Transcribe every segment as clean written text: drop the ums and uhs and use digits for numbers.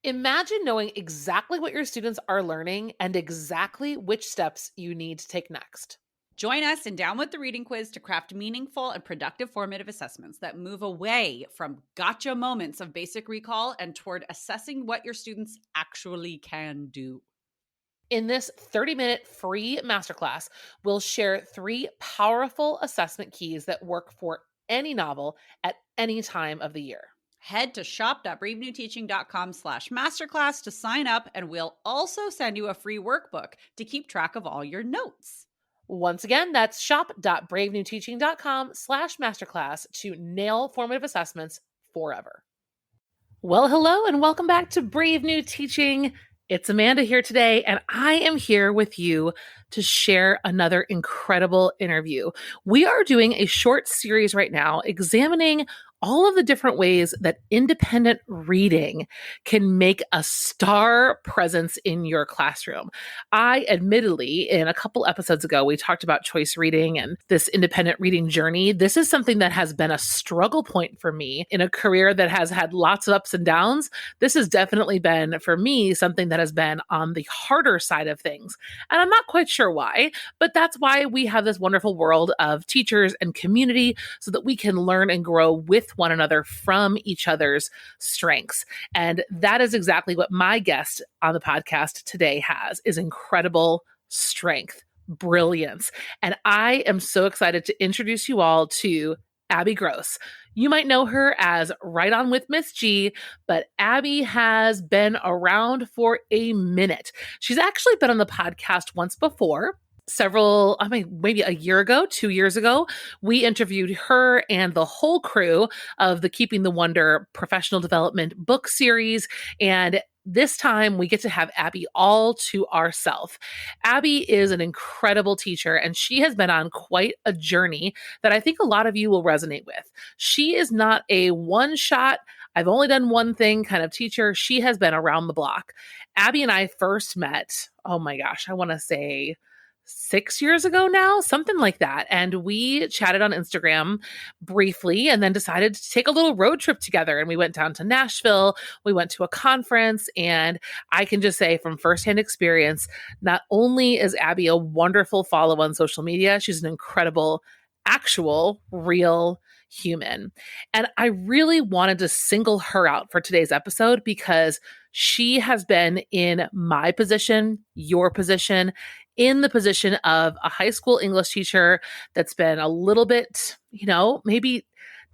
Imagine knowing exactly what your students are learning and exactly which steps you need to take next. Join us in Down with the Reading Quiz to craft meaningful and productive formative assessments that move away from gotcha moments of basic recall and toward assessing what your students actually can do. In this 30-minute free masterclass, we'll share 3 powerful assessment keys that work for any novel at any time of the year. Head to shop.bravenewteaching.com/masterclass to sign up, and we'll also send you a free workbook to keep track of all your notes. Once again, that's shop.bravenewteaching.com/masterclass to nail formative assessments forever. Well, hello and welcome back to Brave New Teaching. It's Amanda here today, and I am here with you to share another incredible interview. We are doing a short series right now examining all of the different ways that independent reading can make a star presence in your classroom. I admittedly, in a couple episodes ago, we talked about choice reading and this independent reading journey. This is something that has been a struggle point for me in a career that has had lots of ups and downs. This has definitely been, for me, something that has been on the harder side of things. And I'm not quite sure why, but that's why we have this wonderful world of teachers and community so that we can learn and grow with one another from each other's strengths. And that is exactly what my guest on the podcast today has, is incredible strength, brilliance. And I am so excited to introduce you all to Abby Gross. You might know her as Right On with Miss G, but Abby has been around for a minute. She's actually been on the podcast once before. Maybe a year ago, 2 years ago, we interviewed her and the whole crew of the Keeping the Wonder professional development book series. And this time we get to have Abby all to ourselves. Abby is an incredible teacher, and she has been on quite a journey that I think a lot of you will resonate with. She is not a one-shot, I've only done one thing kind of teacher. She has been around the block. Abby and I first met, oh my gosh, I want to say 6 years ago now, something like that. And we chatted on Instagram briefly and then decided to take a little road trip together. And we went down to Nashville. We went to a conference. And I can just say from firsthand experience, not only is Abby a wonderful follow on social media, she's an incredible, actual, real human. And I really wanted to single her out for today's episode because she has been in my position, your position, in the position of a high school English teacher that's been a little bit, maybe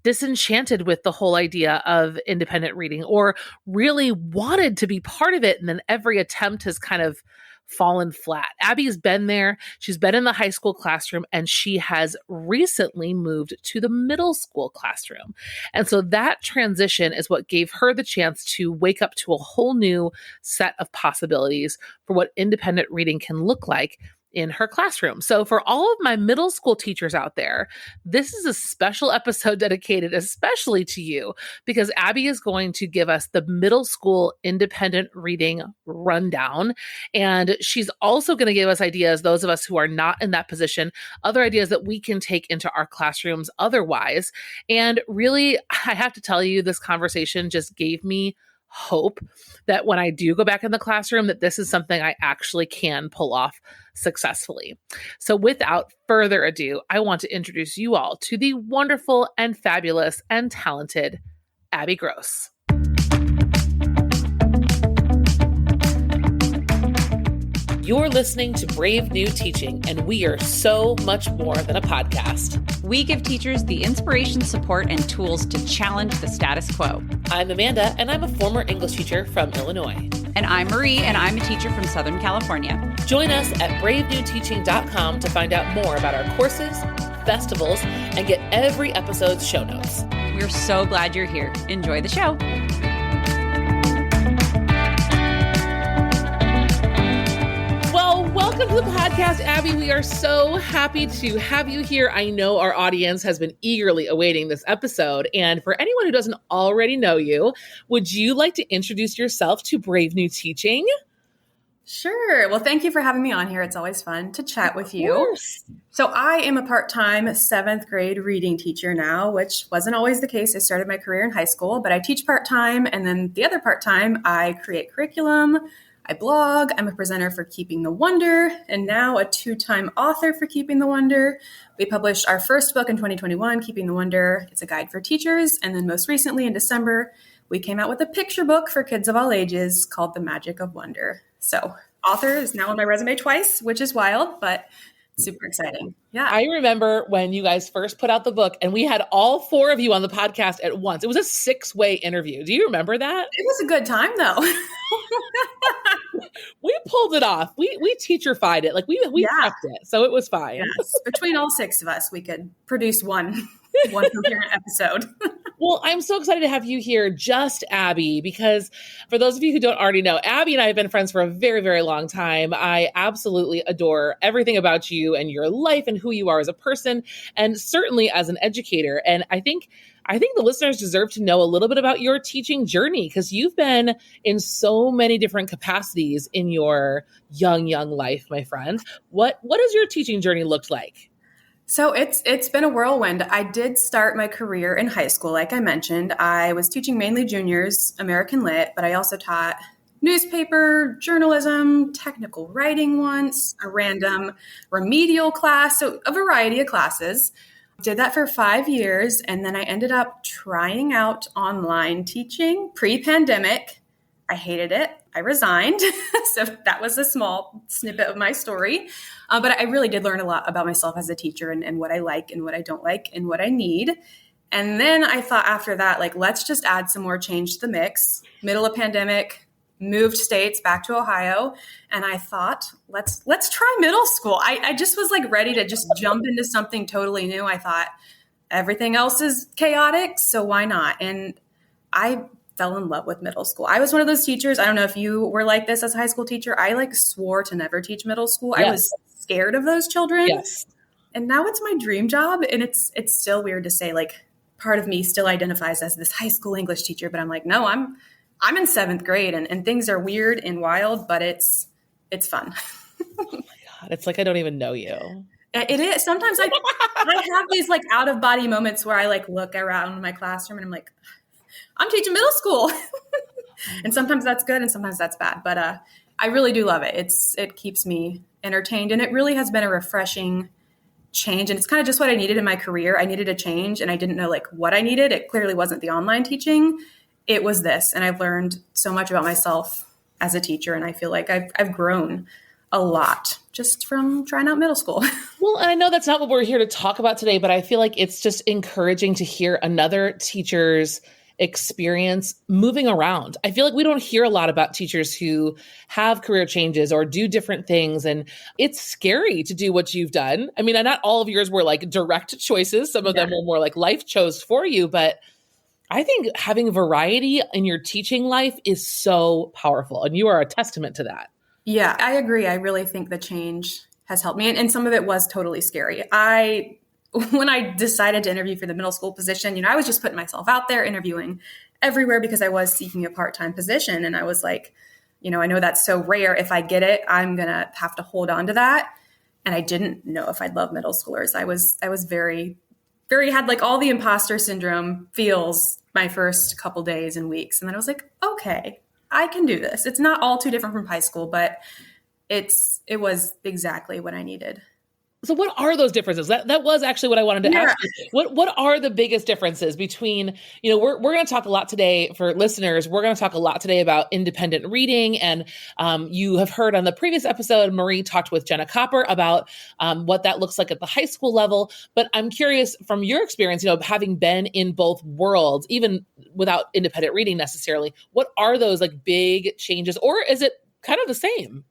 disenchanted with the whole idea of independent reading, or really wanted to be part of it. And then every attempt has kind of fallen flat. Abby's been there. She's been in the high school classroom, and she has recently moved to the middle school classroom. And so that transition is what gave her the chance to wake up to a whole new set of possibilities for what independent reading can look like in her classroom. So for all of my middle school teachers out there, this is a special episode dedicated especially to you, because Abby is going to give us the middle school independent reading rundown. And she's also going to give us ideas, those of us who are not in that position, other ideas that we can take into our classrooms otherwise. And really, I have to tell you, this conversation just gave me hope that when I do go back in the classroom, that this is something I actually can pull off successfully. So without further ado, I want to introduce you all to the wonderful and fabulous and talented Abby Gross. You're listening to Brave New Teaching, and we are so much more than a podcast. We give teachers the inspiration, support, and tools to challenge the status quo. I'm Amanda, and I'm a former English teacher from Illinois. And I'm Marie, and I'm a teacher from Southern California. Join us at bravenewteaching.com to find out more about our courses, festivals, and get every episode's show notes. We're so glad you're here. Enjoy the show. Welcome to the podcast, Abby. We are so happy to have you here. I know our audience has been eagerly awaiting this episode. And for anyone who doesn't already know you, would you like to introduce yourself to Brave New Teaching? Sure. Well, thank you for having me on here. It's always fun to chat with you. course. So I am a part-time seventh grade reading teacher now, which wasn't always the case. I started my career in high school, but I teach part-time. And then the other part-time, I create curriculum, I blog, I'm a presenter for Keeping the Wonder, and now a 2-time author for Keeping the Wonder. We published our first book in 2021, Keeping the Wonder. It's a guide for teachers. And then most recently in December, we came out with a picture book for kids of all ages called The Magic of Wonder. So author is now on my resume twice, which is wild, but super exciting. Yeah. I remember when you guys first put out the book and we had all 4 of you on the podcast at once. It was a 6-way interview. Do you remember that? It was a good time though. We pulled it off. We teacher-fied it. Like we prepped it. So it was fine. Yes. Between all 6 of us, we could produce one coherent episode. Well, I'm so excited to have you here, just Abby, because for those of you who don't already know, Abby and I have been friends for a very, very long time. I absolutely adore everything about you and your life and who you are as a person, and certainly as an educator. And I think the listeners deserve to know a little bit about your teaching journey, because you've been in so many different capacities in your young life, my friend. What has your teaching journey looked like? So it's been a whirlwind. I did start my career in high school, like I mentioned. I was teaching mainly juniors, American Lit, but I also taught newspaper, journalism, technical writing once, a random remedial class, so a variety of classes. Did that for 5 years, and then I ended up trying out online teaching pre-pandemic. I hated it. I resigned. So that was a small snippet of my story. But I really did learn a lot about myself as a teacher and what I like and what I don't like and what I need. And then I thought after that, like, let's just add some more change to the mix. Middle of pandemic, moved states back to Ohio. And I thought, let's try middle school. I just was like ready to just jump into something totally new. I thought everything else is chaotic, so why not? And I fell in love with middle school. I was one of those teachers. I don't know if you were like this as a high school teacher. I like swore to never teach middle school. Yes. I was scared of those children. Yes. And now it's my dream job. And it's still weird to say, like, part of me still identifies as this high school English teacher, but I'm like, no, I'm in 7th grade and things are weird and wild, but it's fun. Oh my God. It's like, I don't even know you. It is. Sometimes I have these like out of body moments where I like look around my classroom and I'm like, I'm teaching middle school. And sometimes that's good and sometimes that's bad. But I really do love it. It keeps me entertained. And it really has been a refreshing change. And it's kind of just what I needed in my career. I needed a change and I didn't know like what I needed. It clearly wasn't the online teaching. It was this. And I've learned so much about myself as a teacher. And I feel like I've grown a lot just from trying out middle school. Well, and I know that's not what we're here to talk about today, but I feel like it's just encouraging to hear another teacher's experience moving around. I feel like we don't hear a lot about teachers who have career changes or do different things. And it's scary to do what you've done. I mean, not all of yours were like direct choices. Some of them were more like life chose for you. But I think having variety in your teaching life is so powerful. And you are a testament to that. Yeah, I agree. I really think the change has helped me. And some of it was totally scary. When I decided to interview for the middle school position, I was just putting myself out there interviewing everywhere because I was seeking a part-time position. And I was like, I know that's so rare. If I get it, I'm going to have to hold on to that. And I didn't know if I'd love middle schoolers. I was very, very, had like all the imposter syndrome feels my first couple days and weeks. And then I was like, okay, I can do this. It's not all too different from high school, but it was exactly what I needed. So what are those differences? That was actually what I wanted to ask you. What are the biggest differences between, we're going to talk a lot today for listeners. We're going to talk a lot today about independent reading. And you have heard on the previous episode, Marie talked with Jenna Copper about what that looks like at the high school level. But I'm curious from your experience, having been in both worlds, even without independent reading necessarily, what are those like big changes, or is it kind of the same?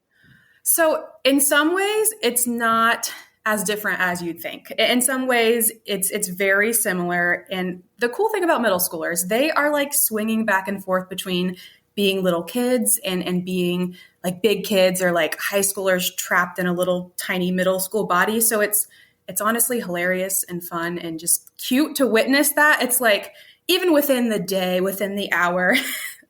So in some ways, it's not as different as you'd think. In some ways, it's very similar. And the cool thing about middle schoolers, they are like swinging back and forth between being little kids and being like big kids, or like high schoolers trapped in a little tiny middle school body. So it's honestly hilarious and fun and just cute to witness that. It's like even within the day, within the hour,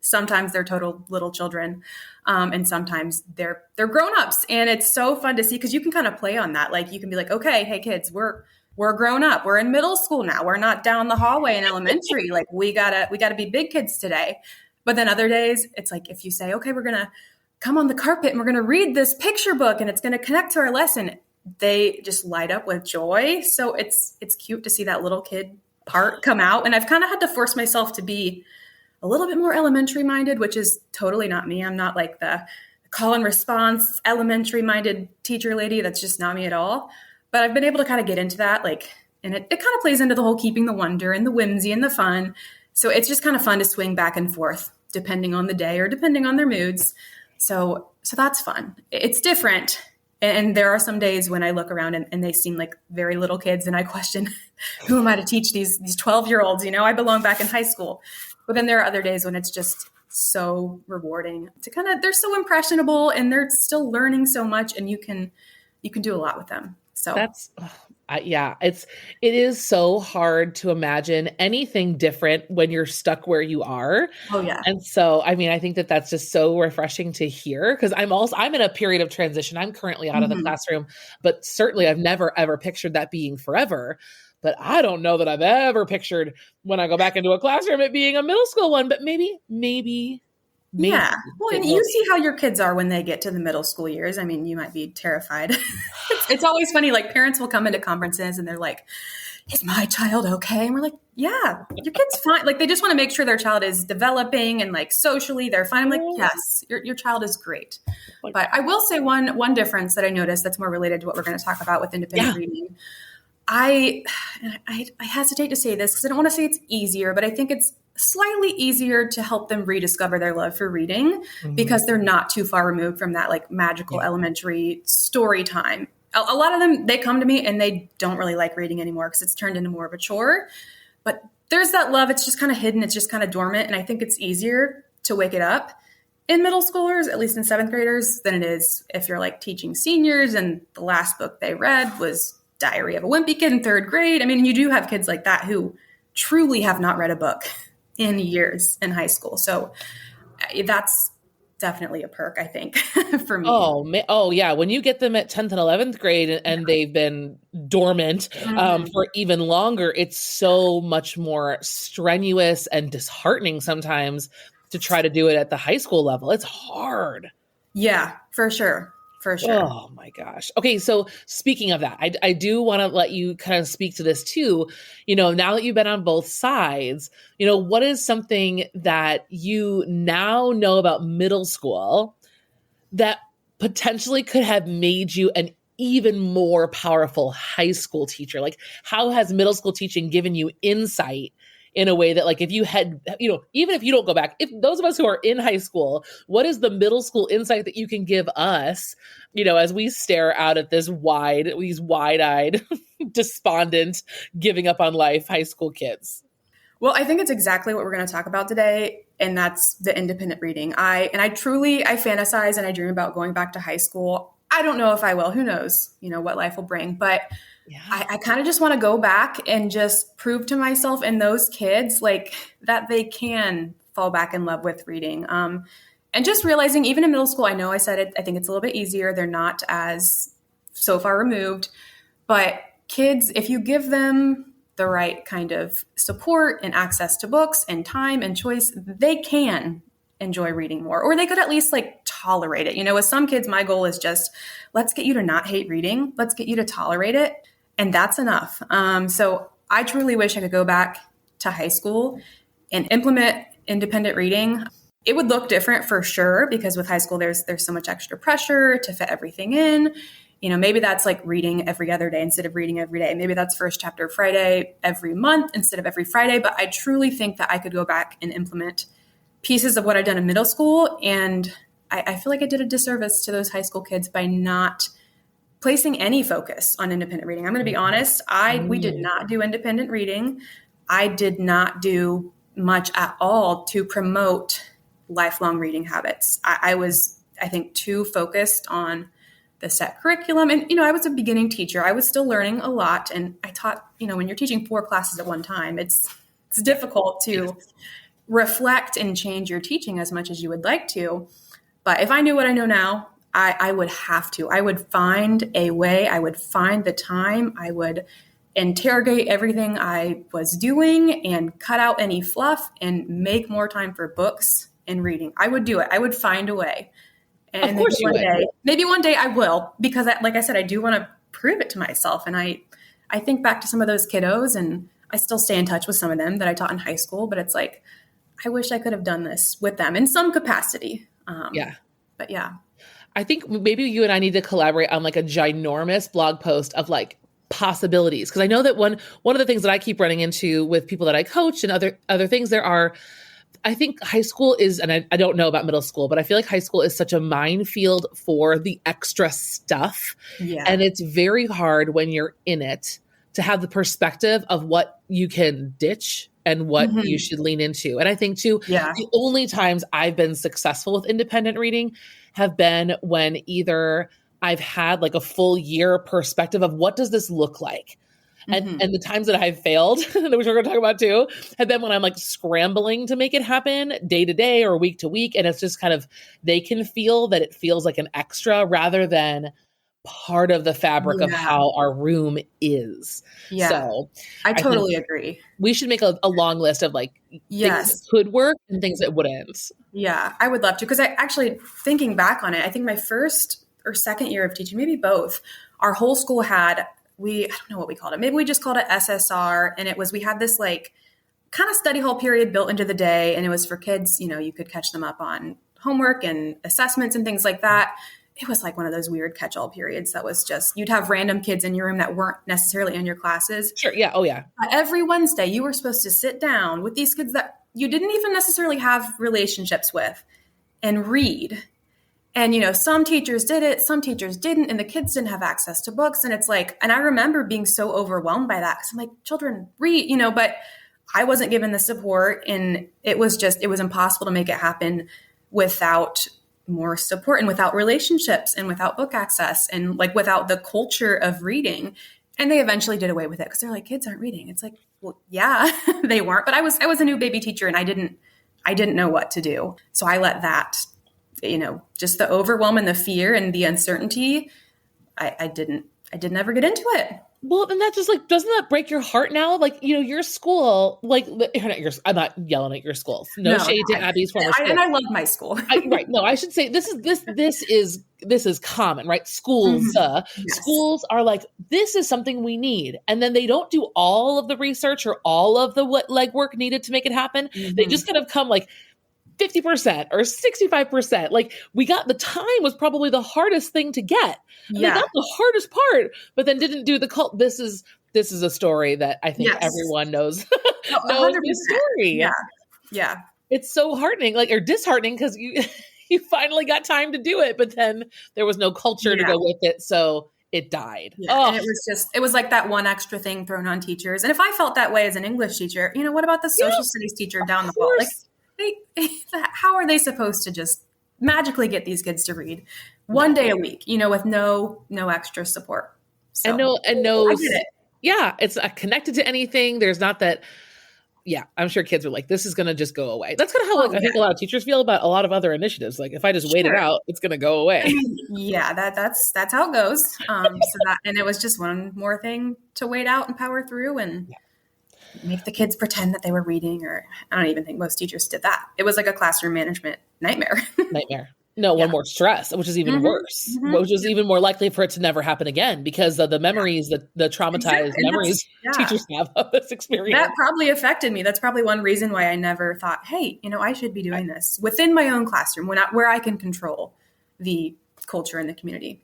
sometimes they're total little children. And sometimes they're grown-ups. And it's so fun to see because you can kind of play on that. Like you can be like, okay, hey kids, we're grown up. We're in middle school now. We're not down the hallway in elementary. Like we gotta be big kids today. But then other days it's like, if you say, okay, we're going to come on the carpet and we're going to read this picture book and it's going to connect to our lesson, they just light up with joy. So it's cute to see that little kid part come out. And I've kind of had to force myself to be a little bit more elementary minded, which is totally not me. I'm not like the call and response elementary minded teacher lady. That's just not me at all. But I've been able to kind of get into that, like, and it kind of plays into the whole keeping the wonder and the whimsy and the fun. So it's just kind of fun to swing back and forth depending on the day or depending on their moods. So that's fun. It's different. And there are some days when I look around and they seem like very little kids and I question, who am I to teach these 12-year-olds? I belong back in high school. But then there are other days when it's just so rewarding to they're so impressionable and they're still learning so much and you can do a lot with them. So that's, it is so hard to imagine anything different when you're stuck where you are. Oh yeah. And so, I mean, I think that that's just so refreshing to hear because I'm in a period of transition. I'm currently out of the classroom, but certainly I've never, ever pictured that being forever. But I don't know that I've ever pictured when I go back into a classroom it being a middle school one, but maybe. Yeah. Well, and you see how your kids are when they get to the middle school years. I mean, you might be terrified. It's always funny. Like parents will come into conferences and they're like, is my child okay? And we're like, yeah, your kid's fine. Like they just want to make sure their child is developing and like socially they're fine. I'm like, yes, your child is great. But I will say one difference that I noticed that's more related to what we're going to talk about with independent reading. I hesitate to say this because I don't want to say it's easier, but I think it's slightly easier to help them rediscover their love for reading because they're not too far removed from that like magical elementary story time. A lot of them, they come to me and they don't really like reading anymore because it's turned into more of a chore. But there's that love. It's just kind of hidden. It's just kind of dormant. And I think it's easier to wake it up in middle schoolers, at least in seventh graders, than it is if you're like teaching seniors and the last book they read was Diary of a Wimpy Kid in third grade. I mean, you do have kids like that who truly have not read a book in years in high school. So that's definitely a perk, I think, for me. Oh, yeah. When you get them at 10th and 11th grade and they've been dormant for even longer, it's so much more strenuous and disheartening sometimes to try to do it at the high school level. It's hard. Yeah, for sure. For sure. Oh my gosh. Okay. So speaking of that, I do want to let you kind of speak to this too. Now that you've been on both sides, what is something that you now know about middle school that potentially could have made you an even more powerful high school teacher? Like how has middle school teaching given you insight in a way that like if you had, even if you don't go back, if those of us who are in high school, what is the middle school insight that you can give us, as we stare out at these wide-eyed, despondent, giving up on life high school kids? Well, I think it's exactly what we're going to talk about today. And that's the independent reading. I fantasize and I dream about going back to high school. I don't know if I will, who knows, what life will bring, but yeah. I kind of just want to go back and just prove to myself and those kids like that they can fall back in love with reading. And just realizing even in middle school, I know I said it, I think it's a little bit easier. They're not as so far removed, but kids, if you give them the right kind of support and access to books and time and choice, they can enjoy reading more, or they could at least like tolerate it. With some kids, my goal is just, let's get you to not hate reading. Let's get you to tolerate it. And that's enough. So I truly wish I could go back to high school and implement independent reading. It would look different for sure, because with high school, there's so much extra pressure to fit everything in. Maybe that's like reading every other day instead of reading every day. Maybe that's first chapter Friday every month instead of every Friday. But I truly think that I could go back and implement pieces of what I've done in middle school. And I feel like I did a disservice to those high school kids by not placing any focus on independent reading. I'm going to be honest. We did not do independent reading. I did not do much at all to promote lifelong reading habits. I was, I think, too focused on the set curriculum. And, I was a beginning teacher. I was still learning a lot. And I taught, when you're teaching 4 classes at one time, it's difficult to reflect and change your teaching as much as you would like to. But if I knew what I know now, I would have to. I would find a way. I would find the time. I would interrogate everything I was doing and cut out any fluff and make more time for books and reading. I would do it. I would find a way. And of course maybe one day I will, because like I said, I do want to prove it to myself. And I think back to some of those kiddos, and I still stay in touch with some of them that I taught in high school, but it's like, I wish I could have done this with them in some capacity. But yeah. I think maybe you and I need to collaborate on like a ginormous blog post of like possibilities. Cause I know that one of the things that I keep running into with people that I coach and other things I think high school is, and I don't know about middle school, but I feel like high school is such a minefield for the extra stuff. Yeah. And it's very hard when you're in it to have the perspective of what you can ditch and what you should lean into. And I think too, the only times I've been successful with independent reading have been when either I've had like a full year perspective of what does this look like? And the times that I've failed, which we're going to talk about too, have been when I'm like scrambling to make it happen day to day or week to week. And it's just kind of, they can feel that it feels like an extra rather than part of the fabric of how our room is. Yeah. So I totally agree. We should make a long list of like things that could work and things that wouldn't. Yeah, I would love to. Because I actually, thinking back on it, I think my first or second year of teaching, maybe both, our whole school had, I don't know what we called it. Maybe we just called it SSR. And we had this like kind of study hall period built into the day. And it was for kids, you could catch them up on homework and assessments and things like that. It was like one of those weird catch-all periods that was just, you'd have random kids in your room that weren't necessarily in your classes. Sure. Yeah. Oh yeah. Every Wednesday you were supposed to sit down with these kids that you didn't even necessarily have relationships with and read. And, some teachers did it, some teachers didn't, and the kids didn't have access to books. And it's like, and I remember being so overwhelmed by that because I'm like, children read, but I wasn't given the support, and it was impossible to make it happen without more support and without relationships and without book access and like without the culture of reading. And they eventually did away with it because they're like, kids aren't reading. It's like, well, yeah, they weren't, but I was a new baby teacher and I didn't know what to do. So I let that, just the overwhelm and the fear and the uncertainty, I didn't ever get into it. Well, and that just like, doesn't that break your heart now? Like, your school, like, I'm not yelling at your school. No shade to Abby's former school. And I love my school. Right. No, I should say this is common, right? Schools are like, this is something we need. And then they don't do all of the research or all of the legwork needed to make it happen. They just kind of come like 50% or 65%. Like the time was probably the hardest thing to get. And they got the hardest part, but then didn't do the cult. This is a story that I think everyone knows. knows the story. Yeah. Yeah. It's so heartening, or disheartening because you finally got time to do it, but then there was no culture to go with it. So it died. Yeah. Oh. And it was like that one extra thing thrown on teachers. And if I felt that way as an English teacher, what about the social studies teacher down the hall? Like, how are they supposed to just magically get these kids to read one day a week, with no extra support? So, and no, I get it. Yeah, it's not connected to anything. There's not that. Yeah, I'm sure kids are like, this is going to just go away. That's kind of how I think a lot of teachers feel about a lot of other initiatives. Like, if I just wait it out, it's going to go away. I mean, yeah, that's how it goes. And it was just one more thing to wait out and power through and make the kids pretend that they were reading, or I don't even think most teachers did that. It was like a classroom management nightmare. No, one more stress, which is even worse, which is even more likely for it to never happen again because of the memories, the traumatized memories teachers have of this experience. That probably affected me. That's probably one reason why I never thought, hey, I should be doing this within my own classroom where I can control the culture in the community.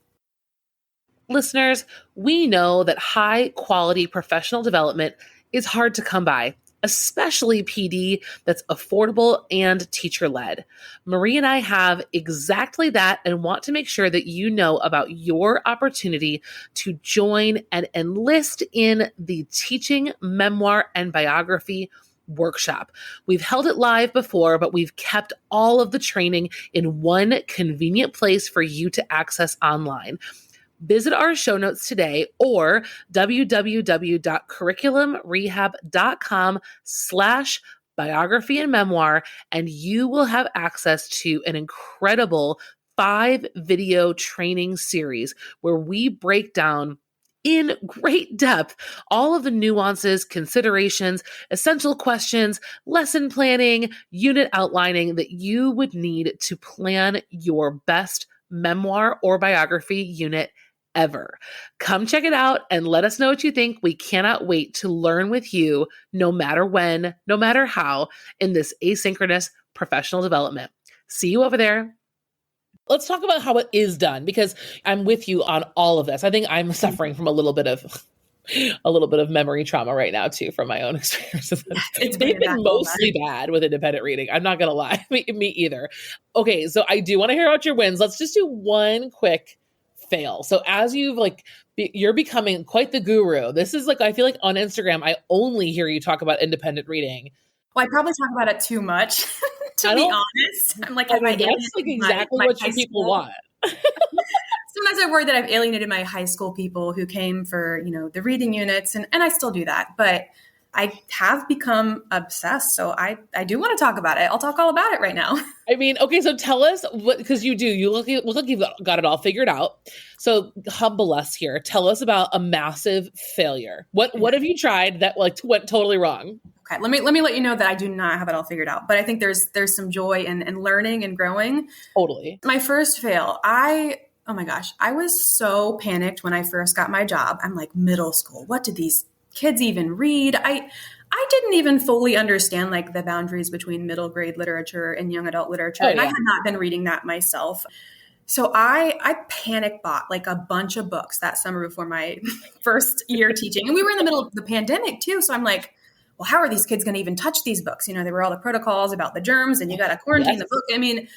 Listeners, we know that high quality professional development is hard to come by, especially PD that's affordable and teacher-led. Marie and I have exactly that and want to make sure that you know about your opportunity to join and enlist in the Teaching Memoir and Biography workshop. We've held it live before, but we've kept all of the training in one convenient place for you to access online. Visit our show notes today or www.curriculumrehab.com/podcast biography and memoir, and you will have access to an incredible 5-video training series where we break down in great depth all of the nuances, considerations, essential questions, lesson planning, unit outlining that you would need to plan your best memoir or biography unit ever. Come check it out and let us know what you think. We cannot wait to learn with you, no matter when, no matter how, in this asynchronous professional development. See you over there. Let's talk about how it is done, because I'm with you on all of this. I think I'm suffering from a little bit of memory trauma right now too, from my own experiences. They've been mostly bad with independent reading. I'm not going to lie. Me either. Okay. So I do want to hear about your wins. Let's just do one quick fail. So as you're becoming quite the guru. This is I feel like on Instagram, I only hear you talk about independent reading. Well, I probably talk about it too much, to be honest. I'm like, that's exactly what your people want. Sometimes I worry that I've alienated my high school people who came for, the reading units, and I still do that. But I have become obsessed. So I do want to talk about it. I'll talk all about it right now. I mean, okay, so tell us because you look like you've got it all figured out. So humble us here. Tell us about a massive failure. What have you tried that went totally wrong? Okay, let me let you know that I do not have it all figured out, but I think there's some joy in learning and growing. Totally. My first fail, oh my gosh, I was so panicked when I first got my job. I'm like, middle school, what do these kids even read? I didn't even fully understand the boundaries between middle grade literature and young adult literature. And I had not been reading that myself. So I panic bought a bunch of books that summer before my first year teaching. And we were in the middle of the pandemic too. So I'm like, well, how are these kids going to even touch these books? There were all the protocols about the germs and you got to quarantine the book. I mean,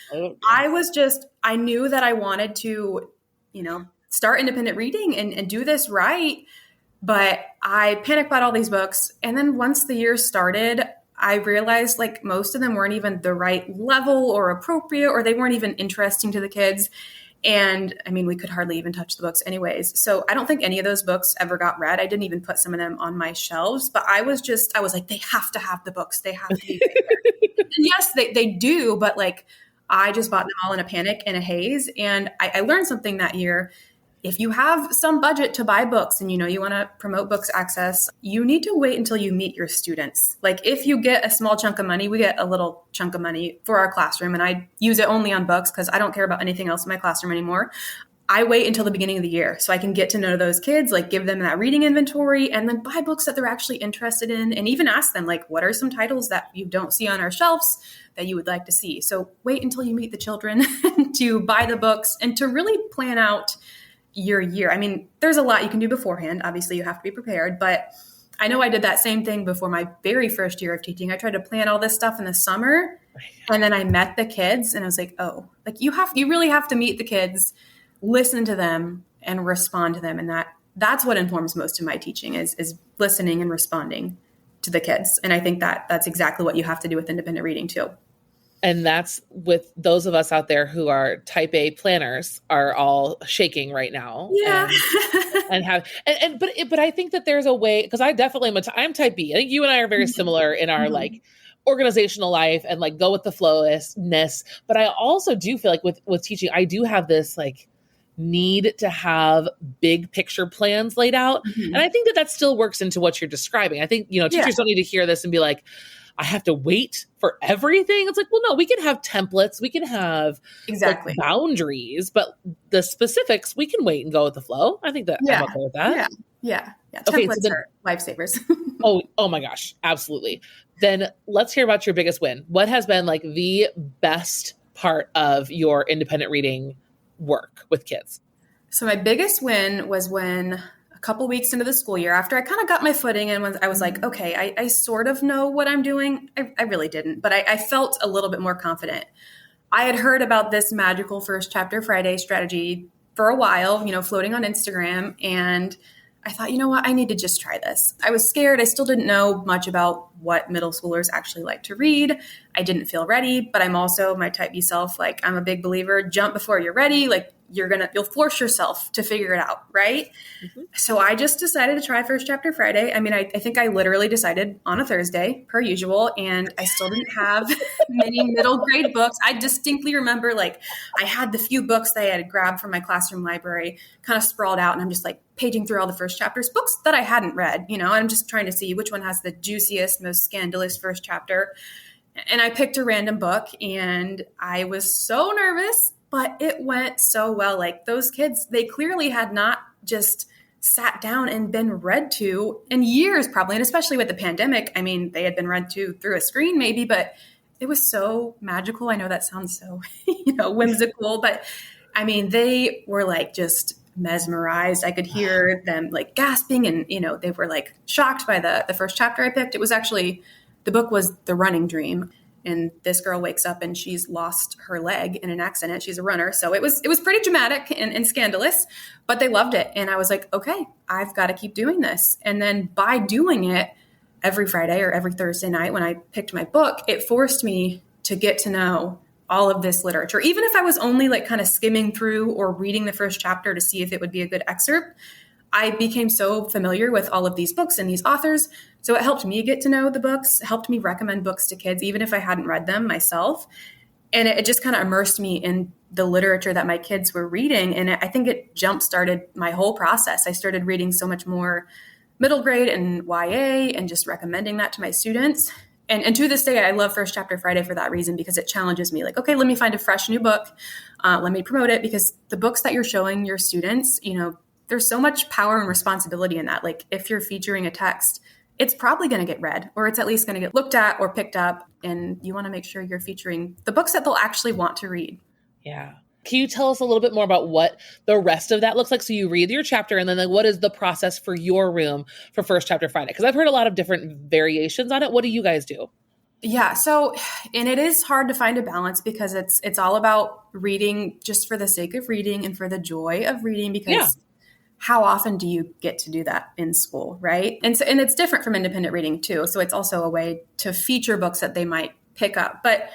I knew that I wanted to, start independent reading and do this right. But I panic bought all these books. And then once the year started, I realized most of them weren't even the right level or appropriate, or they weren't even interesting to the kids. And I mean, we could hardly even touch the books anyways. So I don't think any of those books ever got read. I didn't even put some of them on my shelves, but I was like, they have to have the books. They have to be there. And yes, they do. But I just bought them all in a panic and a haze. And I learned something that year. If you have some budget to buy books and you want to promote books access, you need to wait until you meet your students. If you get a small chunk of money, we get a little chunk of money for our classroom, and I use it only on books because I don't care about anything else in my classroom anymore. I wait until the beginning of the year so I can get to know those kids, give them that reading inventory, and then buy books that they're actually interested in, and even ask them, what are some titles that you don't see on our shelves that you would like to see? So wait until you meet the children to buy the books and to really plan out your year. I mean, there's a lot you can do beforehand. Obviously, you have to be prepared, but I know I did that same thing before my very first year of teaching. I tried to plan all this stuff in the summer, and then I met the kids, and I was like, oh, you really have to meet the kids, listen to them, and respond to them. And that's what informs most of my teaching is listening and responding to the kids. And I think that's exactly what you have to do with independent reading too. And that's with those of us out there who are type A planners are all shaking right now. Yeah. But I think that there's a way, because I definitely I'm type B. I think you and I are very similar in our organizational life and go with the flowness. But I also do feel with teaching, I do have this need to have big picture plans laid out. Mm-hmm. And I think that still works into what you're describing. I think, teachers don't need to hear this and be like, I have to wait for everything. It's well, no, we can have templates. We can have boundaries, but the specifics, we can wait and go with the flow. I think that I'm okay with that. Yeah. Okay, templates are lifesavers. oh my gosh. Absolutely. Then let's hear about your biggest win. What has been the best part of your independent reading work with kids? So my biggest win was when a couple weeks into the school year, after I kind of got my footing and I was like, okay, I sort of know what I'm doing. I really didn't, but I felt a little bit more confident. I had heard about this magical First Chapter Friday strategy for a while, floating on Instagram. And I thought, you know what, I need to just try this. I was scared. I still didn't know much about what middle schoolers actually like to read. I didn't feel ready, but I'm also my type B self. I'm a big believer, jump before you're ready. you'll force yourself to figure it out. Right. Mm-hmm. So I just decided to try First Chapter Friday. I mean, I think I literally decided on a Thursday per usual, and I still didn't have many middle grade books. I distinctly remember like I had the few books that I had grabbed from my classroom library kind of sprawled out, and I'm just like paging through all the first chapters, books that I hadn't read, and I'm just trying to see which one has the juiciest, most scandalous first chapter. And I picked a random book, and I was so nervous, but it went so well. Like those kids, they clearly had not just sat down and been read to in years probably, and especially with the pandemic. I mean, they had been read to through a screen maybe, but it was so magical. I know that sounds so, whimsical, but I mean, they were like just mesmerized. I could hear them like gasping, and, they were like shocked by the first chapter I picked. It was actually, the book was The Running Dream. And this girl wakes up and she's lost her leg in an accident. She's a runner. So it was pretty dramatic and scandalous, but they loved it. And I was like, okay, I've got to keep doing this. And then by doing it every Friday or every Thursday night when I picked my book, it forced me to get to know all of this literature. Even if I was only like kind of skimming through or reading the first chapter to see if it would be a good excerpt, I became so familiar with all of these books and these authors. So it helped me get to know the books, helped me recommend books to kids, even if I hadn't read them myself. And it just kind of immersed me in the literature that my kids were reading. And I think it jump-started my whole process. I started reading so much more middle grade and YA and just recommending that to my students. And to this day, I love First Chapter Friday for that reason, because it challenges me like, okay, let me find a fresh new book. Let me promote it, because the books that you're showing your students, there's so much power and responsibility in that. Like if you're featuring a text, it's probably going to get read, or it's at least going to get looked at or picked up. And you want to make sure you're featuring the books that they'll actually want to read. Yeah. Can you tell us a little bit more about what the rest of that looks like? So you read your chapter, and then like, what is the process for your room for First Chapter Friday? Because I've heard a lot of different variations on it. What do you guys do? Yeah. So, and it is hard to find a balance, because it's all about reading just for the sake of reading and for the joy of reading, because how often do you get to do that in school, right? And it's different from independent reading too. So it's also a way to feature books that they might pick up. But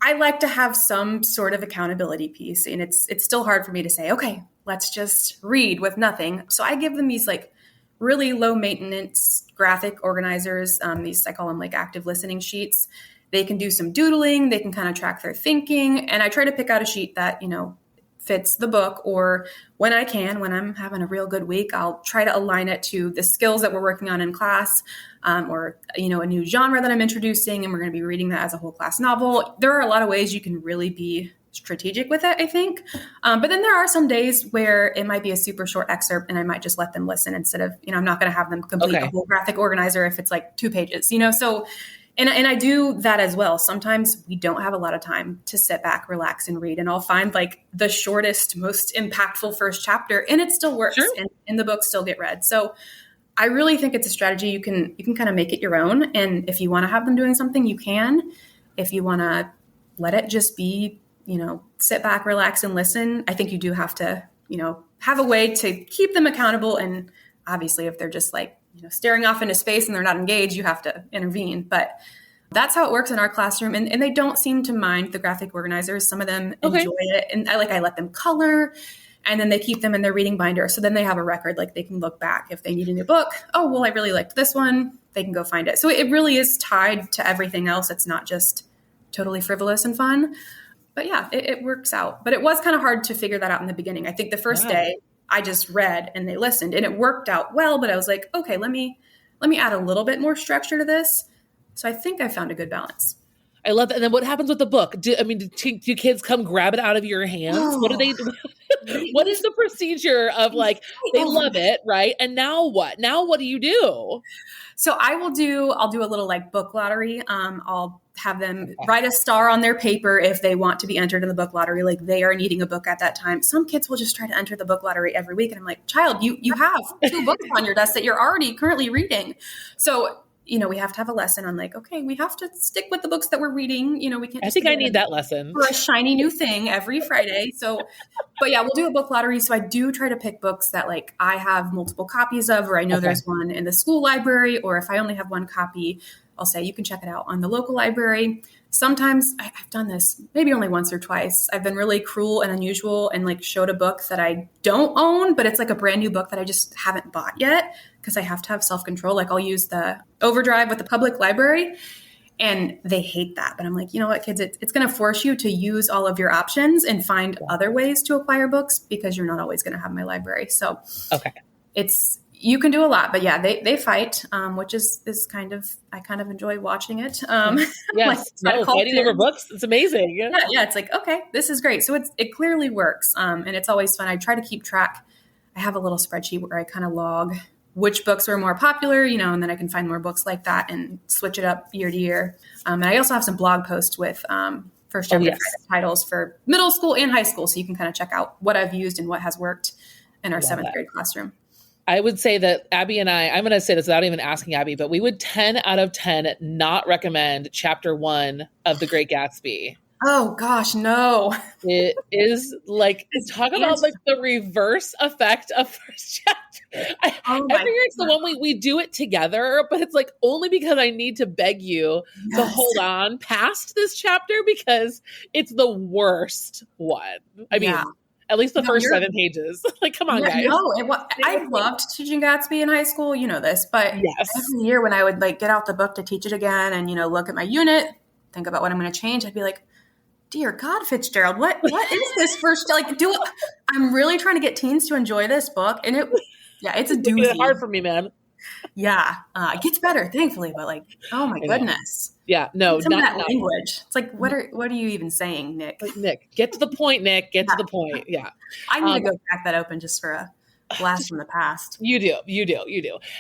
I like to have some sort of accountability piece. And it's still hard for me to say, okay, let's just read with nothing. So I give them these like really low maintenance graphic organizers. I call them like active listening sheets. They can do some doodling. They can kind of track their thinking. And I try to pick out a sheet that, fits the book, or when I'm having a real good week, I'll try to align it to the skills that we're working on in class, or, a new genre that I'm introducing, and we're going to be reading that as a whole class novel. There are a lot of ways you can really be strategic with it, I think. But then there are some days where it might be a super short excerpt, and I might just let them listen instead of, I'm not going to have them complete a whole graphic organizer if it's like 2 pages, so. And I do that as well. Sometimes we don't have a lot of time to sit back, relax, and read. And I'll find like the shortest, most impactful first chapter, and it still works. Sure. And the books still get read. So I really think it's a strategy. You can kind of make it your own. And if you want to have them doing something, you can. If you want to let it just be, sit back, relax, and listen, I think you do have to, have a way to keep them accountable. And obviously, if they're just like, staring off into space and they're not engaged, you have to intervene. But that's how it works in our classroom. And they don't seem to mind the graphic organizers. Some of them enjoy it. And I let them color, and then they keep them in their reading binder. So then they have a record, like they can look back if they need a new book. Oh, well, I really liked this one. They can go find it. So it really is tied to everything else. It's not just totally frivolous and fun. But yeah, it works out. But it was kind of hard to figure that out in the beginning. I think the first day I just read and they listened, and it worked out well, but I was like, okay, let me add a little bit more structure to this. So I think I found a good balance. I love that. And then what happens with the book? Do kids come grab it out of your hands? Oh. What do they do? What is the procedure of like, they love it, right? And now what? Now what do you do? So I'll do a little like book lottery. I'll have them write a star on their paper if they want to be entered in the book lottery, like they are needing a book at that time. Some kids will just try to enter the book lottery every week. And I'm like, child, you have 2 books on your desk that you're already currently reading. So, we have to have a lesson on like, okay, we have to stick with the books that we're reading. We can't. I think I need that lesson for a shiny new thing every Friday. So, but yeah, we'll do a book lottery. So I do try to pick books that like I have multiple copies of, or I know there's one in the school library, or if I only have one copy, I'll say you can check it out on the local library. sometimes I've done this maybe only once or twice. I've been really cruel and unusual and like showed a book that I don't own, but it's like a brand new book that I just haven't bought yet because I have to have self-control. Like I'll use the overdrive with the public library and they hate that. But I'm like, you know what, kids, it's going to force you to use all of your options and find other ways to acquire books because you're not always going to have my library. So you can do a lot, but yeah, they fight, which is I kind of enjoy watching it. Yes, fighting over books. It's amazing. Yeah. It's like, okay, this is great. So it clearly works. And it's always fun. I try to keep track. I have a little spreadsheet where I kind of log which books were more popular, and then I can find more books like that and switch it up year to year. And I also have some blog posts with first chapter titles for middle school and high school. So you can kind of check out what I've used and what has worked in our seventh grade classroom. I would say that Abby and I'm going to say this without even asking Abby, but we would 10 out of 10 not recommend chapter 1 of The Great Gatsby. Oh gosh, no. It is like, talk about like the reverse effect of first chapter. Every year it's the one we do it together, but it's like only because I need to beg you to hold on past this chapter because it's the worst one. I mean, at least the first 7 pages. Like, come on, guys. No, I loved teaching Gatsby in high school. You know this, but every year when I would like get out the book to teach it again and, look at my unit, think about what I'm going to change, I'd be like, dear God, Fitzgerald, what is this first? Like, I'm really trying to get teens to enjoy this book. And it's a doozy. It's hard for me, man. Yeah. It gets better, thankfully, but like, oh my goodness. Yeah, no, some of that language. It's like, what are you even saying, Nick? Like, Nick, get to the point, Nick. Get to the point. Yeah. I need to go crack that open just for a blast from the past. You do.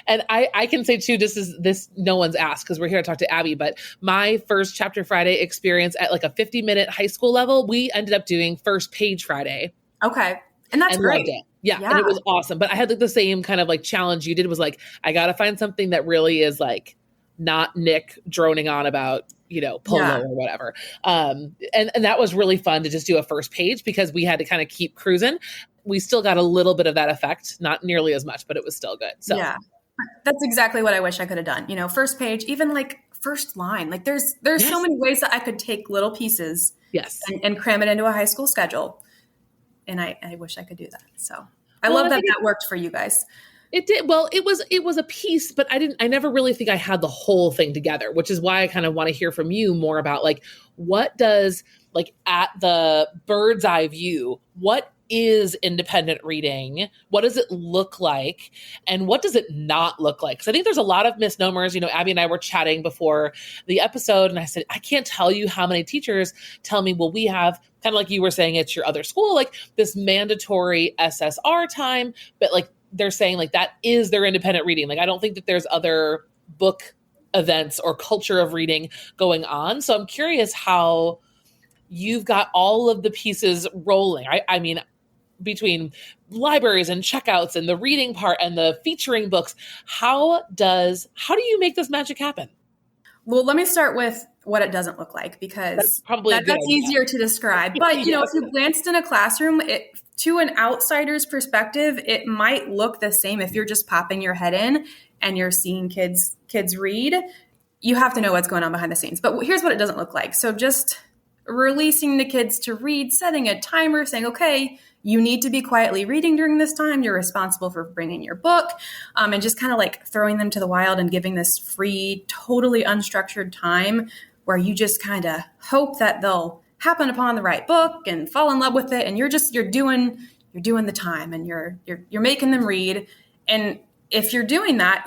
And I can say too, this no one's asked because we're here to talk to Abby, but my first Chapter Friday experience at like a 50-minute high school level, we ended up doing First Page Friday. Okay. And that's great. Loved it. Yeah. And it was awesome. But I had like the same kind of like challenge you did was like, I got to find something that really is like not Nick droning on about, polo or whatever. And that was really fun to just do a first page because we had to kind of keep cruising. We still got a little bit of that effect, not nearly as much, but it was still good. So yeah, that's exactly what I wish I could have done. First page, even like first line, like there's so many ways that I could take little pieces and cram it into a high school schedule. And I wish I could do that. So I love that worked for you guys. It did. Well, it was a piece, but I never really think I had the whole thing together, which is why I kind of want to hear from you more about like, what does like at the bird's eye view, what is independent reading? What does it look like? And what does it not look like? Because I think there's a lot of misnomers. Abby and I were chatting before the episode and I said, I can't tell you how many teachers tell me, well, we have kind of like you were saying, it's your other school, like this mandatory SSR time, but like they're saying like that is their independent reading. Like, I don't think that there's other book events or culture of reading going on. So I'm curious how you've got all of the pieces rolling. I mean, between libraries and checkouts and the reading part and the featuring books, how do you make this magic happen? Well, let me start with what it doesn't look like because that's easier to describe. But, if you glanced in a classroom, to an outsider's perspective, it might look the same. If you're just popping your head in and you're seeing kids read, you have to know what's going on behind the scenes. But here's what it doesn't look like. So just releasing the kids to read, setting a timer, saying, okay, you need to be quietly reading during this time. You're responsible for bringing your book, and just kind of like throwing them to the wild and giving this free, totally unstructured time where you just kind of hope that they'll happen upon the right book and fall in love with it. And you're doing the time and you're making them read. And if you're doing that,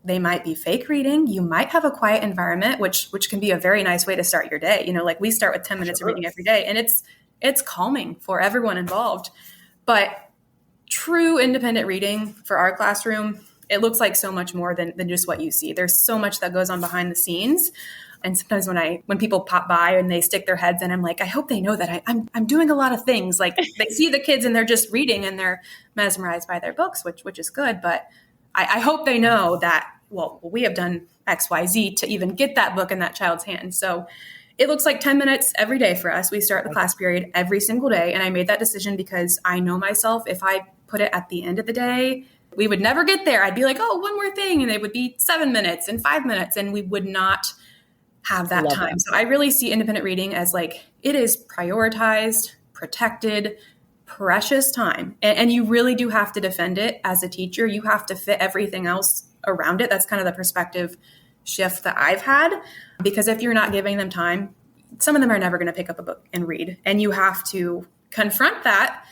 they might be fake reading. You might have a quiet environment, which can be a very nice way to start your day. Like we start with 10 minutes of reading every day, and it's calming for everyone involved. But true independent reading for our classroom, it looks like so much more than just what you see. There's so much that goes on behind the scenes. And sometimes when people pop by and they stick their heads in, I'm like, I hope they know that I'm doing a lot of things. Like they see the kids and they're just reading and they're mesmerized by their books, which is good. But I hope they know that, well, we have done X, Y, Z to even get that book in that child's hands. So it looks like 10 minutes every day for us. We start the class period every single day. And I made that decision because I know myself, if I put it at the end of the day, we would never get there. I'd be like, oh, one more thing. And they would be 7 minutes and 5 minutes. And we would not have that Love time. that. So I really see independent reading as like, it is prioritized, protected, precious time. And you really do have to defend it as a teacher. You have to fit everything else around it. That's kind of the perspective shift that I've had, because if you're not giving them time, some of them are never going to pick up a book and read. And you have to confront that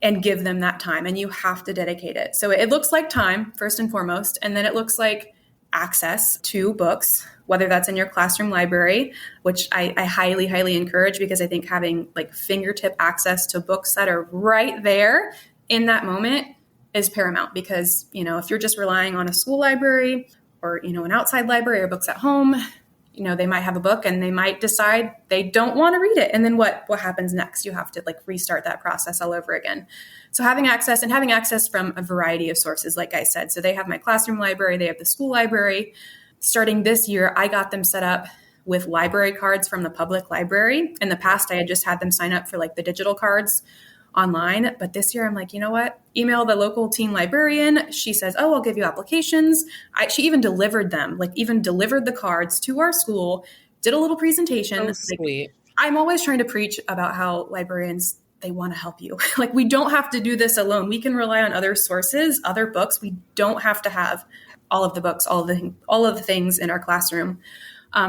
and give them that time, and you have to dedicate it. So it looks like time first and foremost, and then it looks like access to books, whether that's in your classroom library, which I highly, highly encourage, because I think having like fingertip access to books that are right there in that moment is paramount. Because, if you're just relying on a school library or, an outside library or books at home, they might have a book and they might decide they don't want to read it. And then what happens next? You have to like restart that process all over again. So having access from a variety of sources, like I said. So they have my classroom library, they have the school library. Starting this year, I got them set up with library cards from the public library. In the past, I had just had them sign up for like the digital cards online. But this year I'm like, you know what? Email the local teen librarian. She says, oh, I'll give you applications. She even delivered them, even delivered the cards to our school, did a little presentation. So sweet. I'm always trying to preach about how librarians, they want to help you. We don't have to do this alone. We can rely on other sources, other books. We don't have to have all of the books, all of the things in our classroom.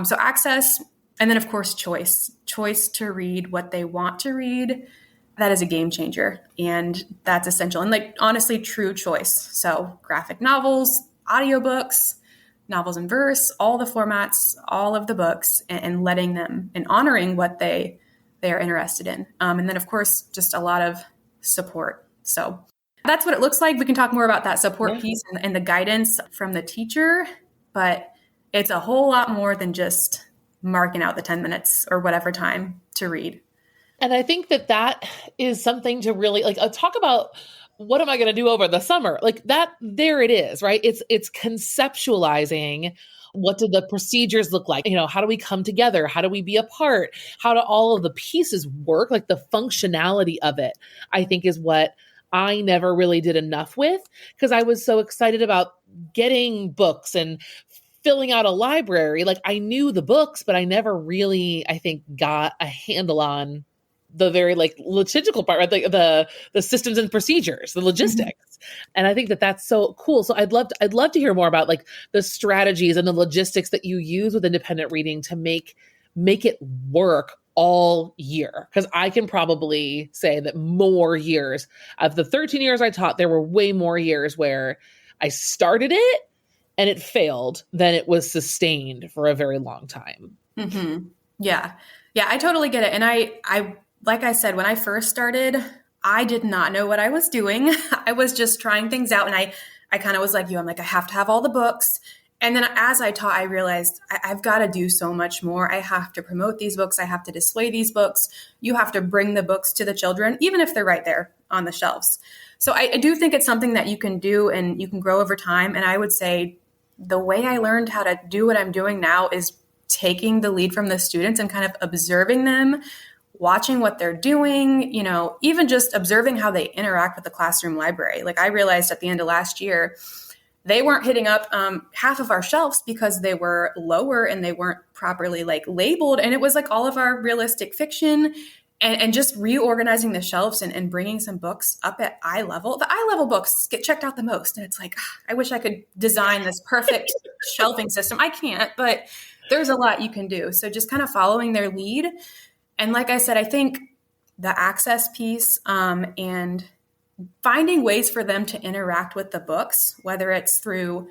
So access, and then of course, choice to read what they want to read. That is a game changer, and that's essential. And honestly, true choice. So graphic novels, audiobooks, novels in verse, all the formats, all of the books, and letting them and honoring what they are interested in. And then of course, just a lot of support. So that's what it looks like. We can talk more about that support piece and the guidance from the teacher, but it's a whole lot more than just marking out the 10 minutes or whatever time to read. And I think that is something to really talk about. What am I going to do over the summer? There it is, right? It's conceptualizing, what do the procedures look like? How do we come together? How do we be a part? How do all of the pieces work? The functionality of it, I think, is what I never really did enough with, because I was so excited about getting books and filling out a library. I knew the books, but I never really, I think, got a handle on the very logistical part, right? The systems and procedures, the logistics. Mm-hmm. And I think that's so cool. So I'd love to hear more about the strategies and the logistics that you use with independent reading to make it work all year. Because I can probably say that more years of the 13 years I taught, there were way more years where I started it and it failed than it was sustained for a very long time. Mm-hmm. Yeah, I totally get it. And I like I said, when I first started, I did not know what I was doing. I was just trying things out. And I kind of was like you. I'm like, I have to have all the books. And then as I taught, I realized I've got to do so much more. I have to promote these books. I have to display these books. You have to bring the books to the children, even if they're right there on the shelves. So I do think it's something that you can do and you can grow over time. And I would say the way I learned how to do what I'm doing now is taking the lead from the students and kind of observing them, watching what they're doing, even just observing how they interact with the classroom library. I realized at the end of last year, they weren't hitting up half of our shelves because they were lower and they weren't properly labeled. And it was all of our realistic fiction and just reorganizing the shelves and bringing some books up at eye level. The eye level books get checked out the most. And it's I wish I could design this perfect shelving system. I can't, but there's a lot you can do. So just kind of following their lead. And like I said, I think the access piece and finding ways for them to interact with the books, whether it's through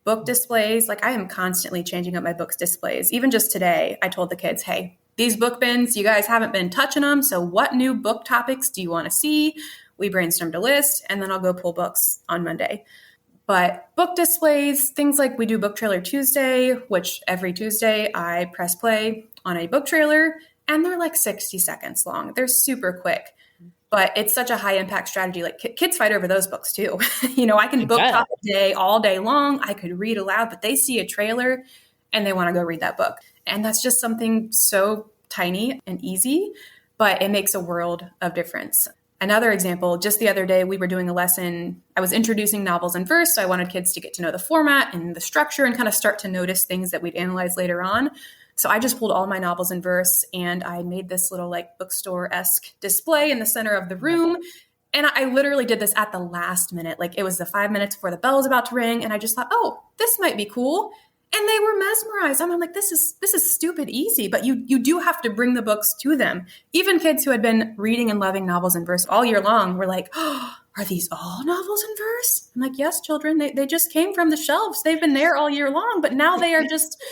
book displays. I am constantly changing up my books displays. Even just today, I told the kids, hey, these book bins, you guys haven't been touching them. So what new book topics do you want to see? We brainstormed a list, and then I'll go pull books on Monday. But book displays, things like we do Book Trailer Tuesday, which every Tuesday I press play on a book trailer. And they're 60 seconds long. They're super quick, but it's such a high impact strategy. Kids fight over those books too. I can book talk a day all day long. I could read aloud, but they see a trailer and they want to go read that book. And that's just something so tiny and easy, but it makes a world of difference. Another example, just the other day, we were doing a lesson. I was introducing novels in verse. So I wanted kids to get to know the format and the structure and kind of start to notice things that we'd analyze later on. So I just pulled all my novels in verse and I made this little like bookstore-esque display in the center of the room. And I literally did this at the last minute. Like it was the 5 minutes before the bell was about to ring. And I just thought, oh, this might be cool. And they were mesmerized. I'm like, this is stupid easy, but you do have to bring the books to them. Even kids who had been reading and loving novels in verse all year long were like, oh, are these all novels in verse? I'm like, yes, children, they just came from the shelves. They've been there all year long, but now they are just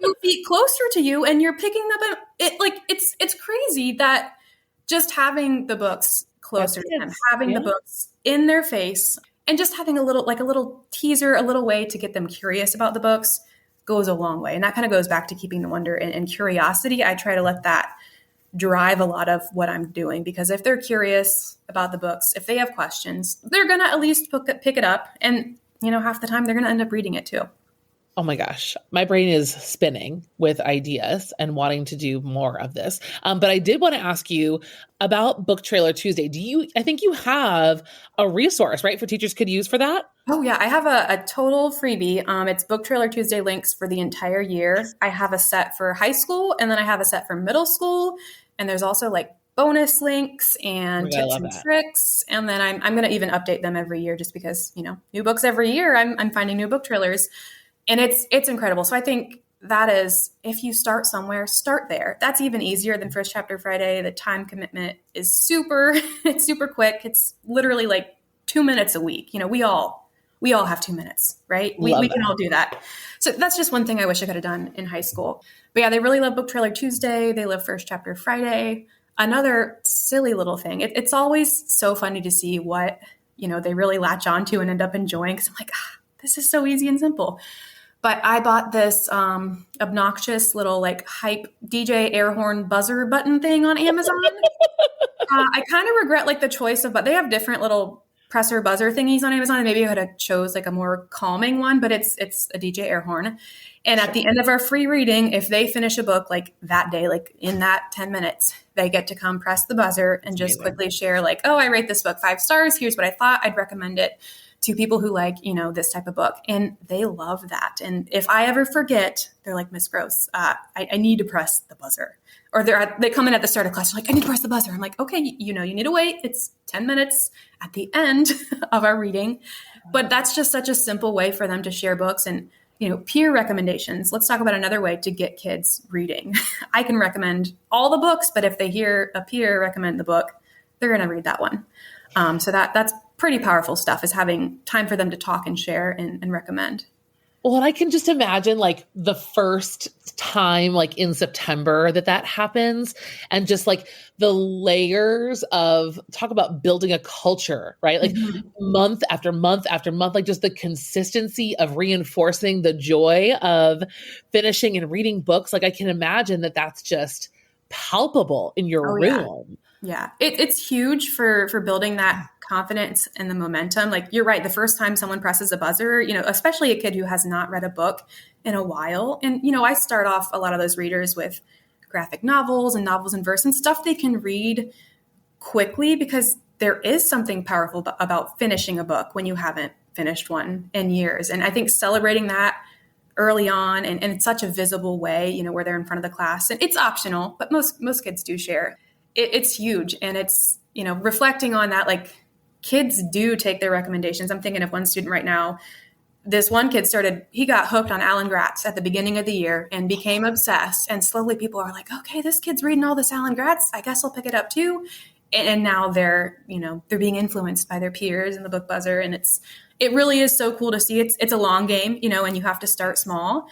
2 feet closer to you and you're picking them up. It's crazy that just having the books closer to them, having the books in their face and just having a little teaser, a little way to get them curious about the books goes a long way. And that kind of goes back to keeping the wonder and curiosity. I try to let that drive a lot of what I'm doing, because if they're curious about the books, if they have questions, they're going to at least pick it up. And, half the time they're going to end up reading it too. Oh my gosh, my brain is spinning with ideas and wanting to do more of this. But I did want to ask you about Book Trailer Tuesday. I think you have a resource, right, for teachers could use for that? Oh yeah, I have a total freebie. It's Book Trailer Tuesday links for the entire year. I have a set for high school and then I have a set for middle school. And there's also like bonus links and tips and tricks. And then I'm going to even update them every year just because, new books every year, I'm finding new book trailers. And it's incredible. So I think that is, if you start somewhere, start there. That's even easier than First Chapter Friday. The time commitment is it's super quick. It's literally like 2 minutes a week. We all have 2 minutes, right? We can all do that. So that's just one thing I wish I could have done in high school. But yeah, they really love Book Trailer Tuesday. They love First Chapter Friday. Another silly little thing. It's always so funny to see what, they really latch onto and end up enjoying. Because I'm like, this is so easy and simple. But I bought this obnoxious little like hype DJ air horn buzzer button thing on Amazon. I kind of regret like the choice but they have different little presser buzzer thingies on Amazon. And maybe I could have chose like a more calming one, but it's a DJ air horn. And at the end of our free reading, if they finish a book like that day, like in that 10 minutes, they get to come press the buzzer and just quickly share like, oh, I rate this book 5 stars. Here's what I thought. I'd recommend it to people who like, this type of book. And they love that. And if I ever forget, they're like, Miss Gross, I need to press the buzzer. Or they come in at the start of class, they're like, I need to press the buzzer. I'm like, okay, you need to wait. It's 10 minutes at the end of our reading. But that's just such a simple way for them to share books and, peer recommendations. Let's talk about another way to get kids reading. I can recommend all the books, but if they hear a peer recommend the book, they're going to read that one. So that's pretty powerful stuff, is having time for them to talk and share and recommend. Well, and I can just imagine like the first time like in September that happens, and just like the layers of talk about building a culture, right? Like month after month after month, like just the consistency of reinforcing the joy of finishing and reading books. Like I can imagine that's just palpable in your room. Yeah. It's huge for building that confidence and the momentum. Like you're right. The first time someone presses a buzzer, especially a kid who has not read a book in a while. And, I start off a lot of those readers with graphic novels and novels in verse and stuff they can read quickly, because there is something powerful about finishing a book when you haven't finished one in years. And I think celebrating that early on and in such a visible way, where they're in front of the class, and it's optional, but most kids do share. It's huge. And it's, reflecting on that, like kids do take their recommendations. I'm thinking of one student right now. This one kid he got hooked on Alan Gratz at the beginning of the year and became obsessed. And slowly people are like, okay, this kid's reading all this Alan Gratz. I guess I'll pick it up too. And now they're being influenced by their peers in the book buzzer. And it really is so cool to see. It's a long game, and you have to start small.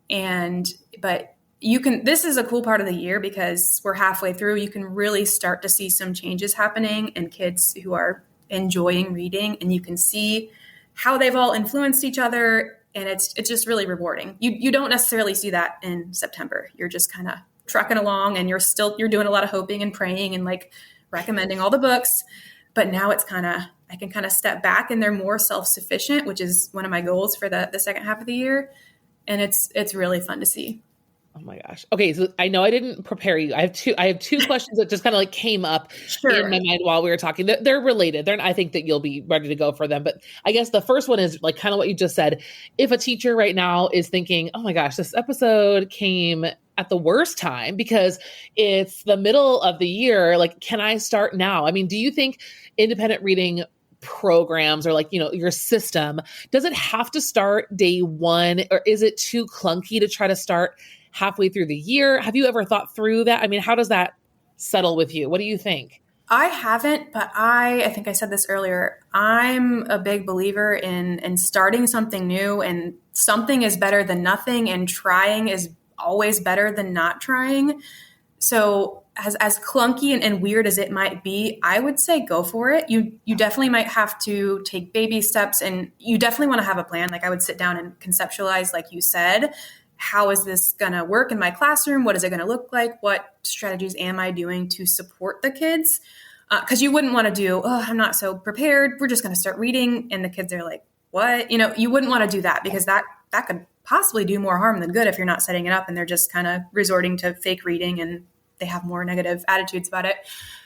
But this is a cool part of the year because we're halfway through. You can really start to see some changes happening in kids who are enjoying reading, and you can see how they've all influenced each other. And it's just really rewarding. You don't necessarily see that in September. You're just kind of trucking along and you're doing a lot of hoping and praying and like recommending all the books. But now I can kind of step back and they're more self-sufficient, which is one of my goals for the second half of the year. And it's really fun to see. Oh my gosh. Okay. So I know I didn't prepare you. I have two questions that just kind of like came up in my mind while we were talking. They're related. I think that you'll be ready to go for them. But I guess the first one is like kind of what you just said. If a teacher right now is thinking, oh my gosh, this episode came at the worst time because it's the middle of the year. Like, can I start now? I mean, do you think independent reading programs or like, your system, does it have to start day one, or is it too clunky to try to start halfway through the year? Have you ever thought through that? I mean, how does that settle with you? What do you think? I haven't, but I think I said this earlier. I'm a big believer in starting something new, and something is better than nothing, and trying is always better than not trying. So as clunky and weird as it might be, I would say go for it. You definitely might have to take baby steps, and you definitely want to have a plan. Like I would sit down and conceptualize, like you said, how is this going to work in my classroom? What is it going to look like? What strategies am I doing to support the kids? Because you wouldn't want to do, I'm not so prepared, we're just going to start reading. And the kids are like, what? You wouldn't want to do that, because that could possibly do more harm than good if you're not setting it up and they're just kind of resorting to fake reading and they have more negative attitudes about it.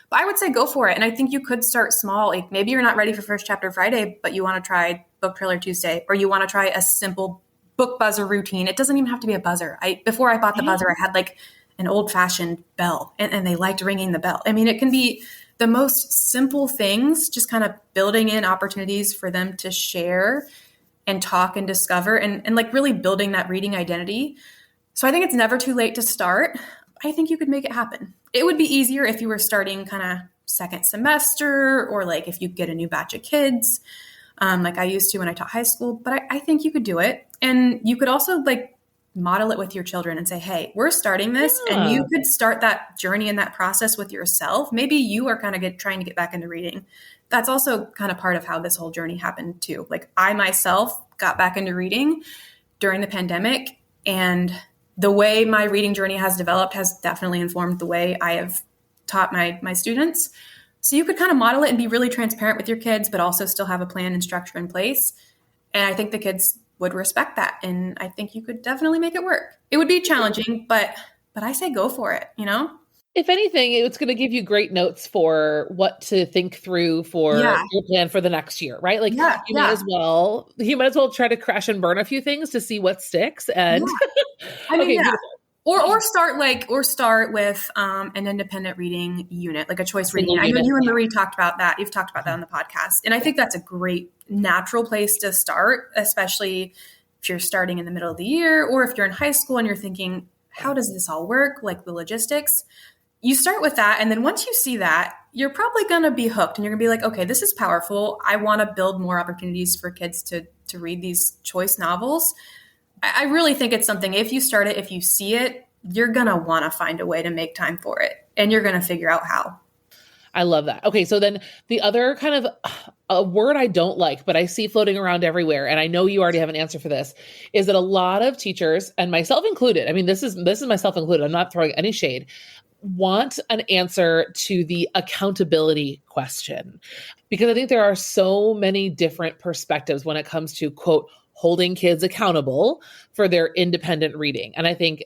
But I would say go for it. And I think you could start small. Like maybe you're not ready for First Chapter Friday, but you want to try Book Trailer Tuesday, or you want to try a simple book buzzer routine. It doesn't even have to be a buzzer. Before I bought the buzzer, I had like an old fashioned bell, and they liked ringing the bell. I mean, it can be the most simple things, just kind of building in opportunities for them to share and talk and discover, and like really building that reading identity. So I think it's never too late to start. I think you could make it happen. It would be easier if you were starting kind of second semester, or like if you get a new batch of kids, like I used to when I taught high school. But I think you could do it. And you could also like model it with your children and say, hey, we're starting this. Yeah. And you could start that journey and that process with yourself. Maybe you are kind of trying to get back into reading. That's also kind of part of how this whole journey happened too. Like I myself got back into reading during the pandemic, and the way my reading journey has developed has definitely informed the way I have taught my students. So you could kind of model it and be really transparent with your kids, but also still have a plan and structure in place. And I think the kids would respect that. And I think you could definitely make it work. It would be challenging, but I say go for it, If anything, it's going to give you great notes for what to think through for your plan for the next year, right? Like you might as well try to crash and burn a few things to see what sticks. And I mean, or start with an independent reading unit, like a choice reading. I know you and Marie talked about that. You've talked about that on the podcast. And I think that's a great natural place to start, especially if you're starting in the middle of the year, or if you're in high school and you're thinking, how does this all work? Like the logistics. You start with that. And then once you see that, you're probably going to be hooked, and you're going to be like, okay, this is powerful. I want to build more opportunities for kids to read these choice novels. I really think it's something, if you start it, if you see it, you're going to want to find a way to make time for it, and you're going to figure out how. I love that. Okay. So then the other kind of a word I don't like, but I see floating around everywhere, and I know you already have an answer for this, is that a lot of teachers, and myself included, I mean, this is myself included, I'm not throwing any shade, want an answer to the accountability question, because I think there are so many different perspectives when it comes to, quote, holding kids accountable for their independent reading. And I think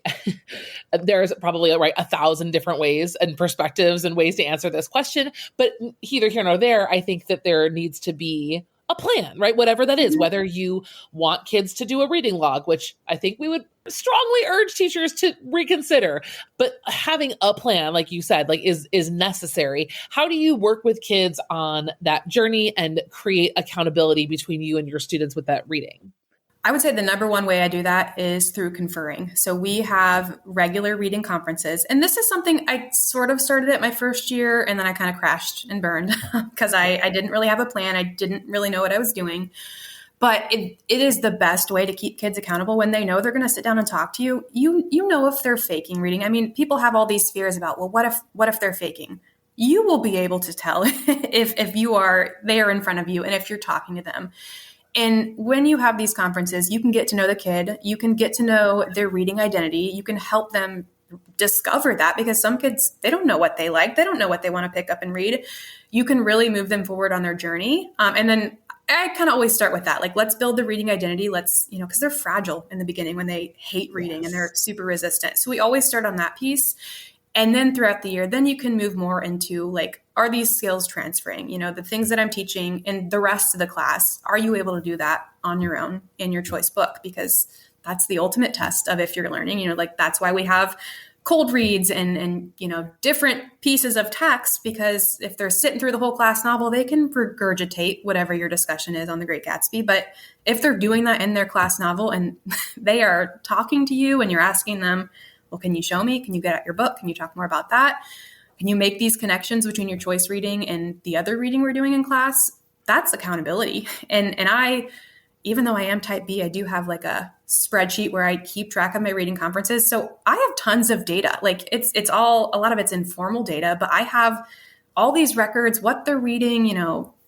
there's probably 1,000 different ways and perspectives and ways to answer this question, but either here nor there, I think that there needs to be a plan, right? Whatever that is, whether you want kids to do a reading log, which I think we would strongly urge teachers to reconsider, but having a plan, like you said, is necessary. How do you work with kids on that journey and create accountability between you and your students with that reading? I would say the number one way I do that is through conferring. So we have regular reading conferences. And this is something I sort of started at my first year, and then I kind of crashed and burned because I didn't really have a plan. I didn't really know what I was doing. But it is the best way to keep kids accountable when they know they're going to sit down and talk to you. You know if they're faking reading. I mean, people have all these fears about, well, what if they're faking? You will be able to tell if they are in front of you and if you're talking to them. And when you have these conferences, you can get to know the kid, you can get to know their reading identity, you can help them discover that, because some kids, they don't know what they like, they don't know what they want to pick up and read. You can really move them forward on their journey. And then I kind of always start with that. Like, let's build the reading identity. Let's, because they're fragile in the beginning when they hate reading and they're super resistant. So we always start on that piece. And then throughout the year, then you can move more into like, are these skills transferring? The things that I'm teaching in the rest of the class, are you able to do that on your own in your choice book? Because that's the ultimate test of if you're learning. Like that's why we have cold reads and different pieces of text, because if they're sitting through the whole class novel, they can regurgitate whatever your discussion is on The Great Gatsby. But if they're doing that in their class novel and they are talking to you and you're asking them, well, can you show me? Can you get out your book? Can you talk more about that? Can you make these connections between your choice reading and the other reading we're doing in class? That's accountability. And I, even though I am type B, I do have like a spreadsheet where I keep track of my reading conferences. So I have tons of data. Like it's all, a lot of it's informal data, but I have all these records, what they're reading,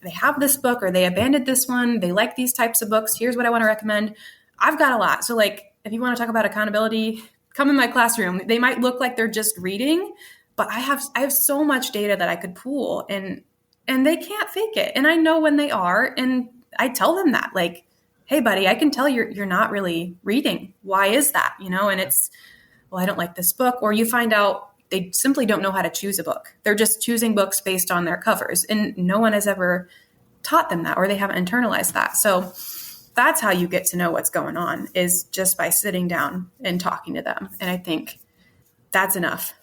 they have this book or they abandoned this one. They like these types of books. Here's what I want to recommend. I've got a lot. So like, if you want to talk about accountability, come in my classroom. They might look like they're just reading, but I have so much data that I could pool and they can't fake it. And I know when they are, and I tell them that, like, hey buddy, I can tell you're not really reading. Why is that? And it's, well, I don't like this book. Or you find out they simply don't know how to choose a book. They're just choosing books based on their covers. And no one has ever taught them that, or they haven't internalized that. So that's how you get to know what's going on, is just by sitting down and talking to them. And I think that's enough,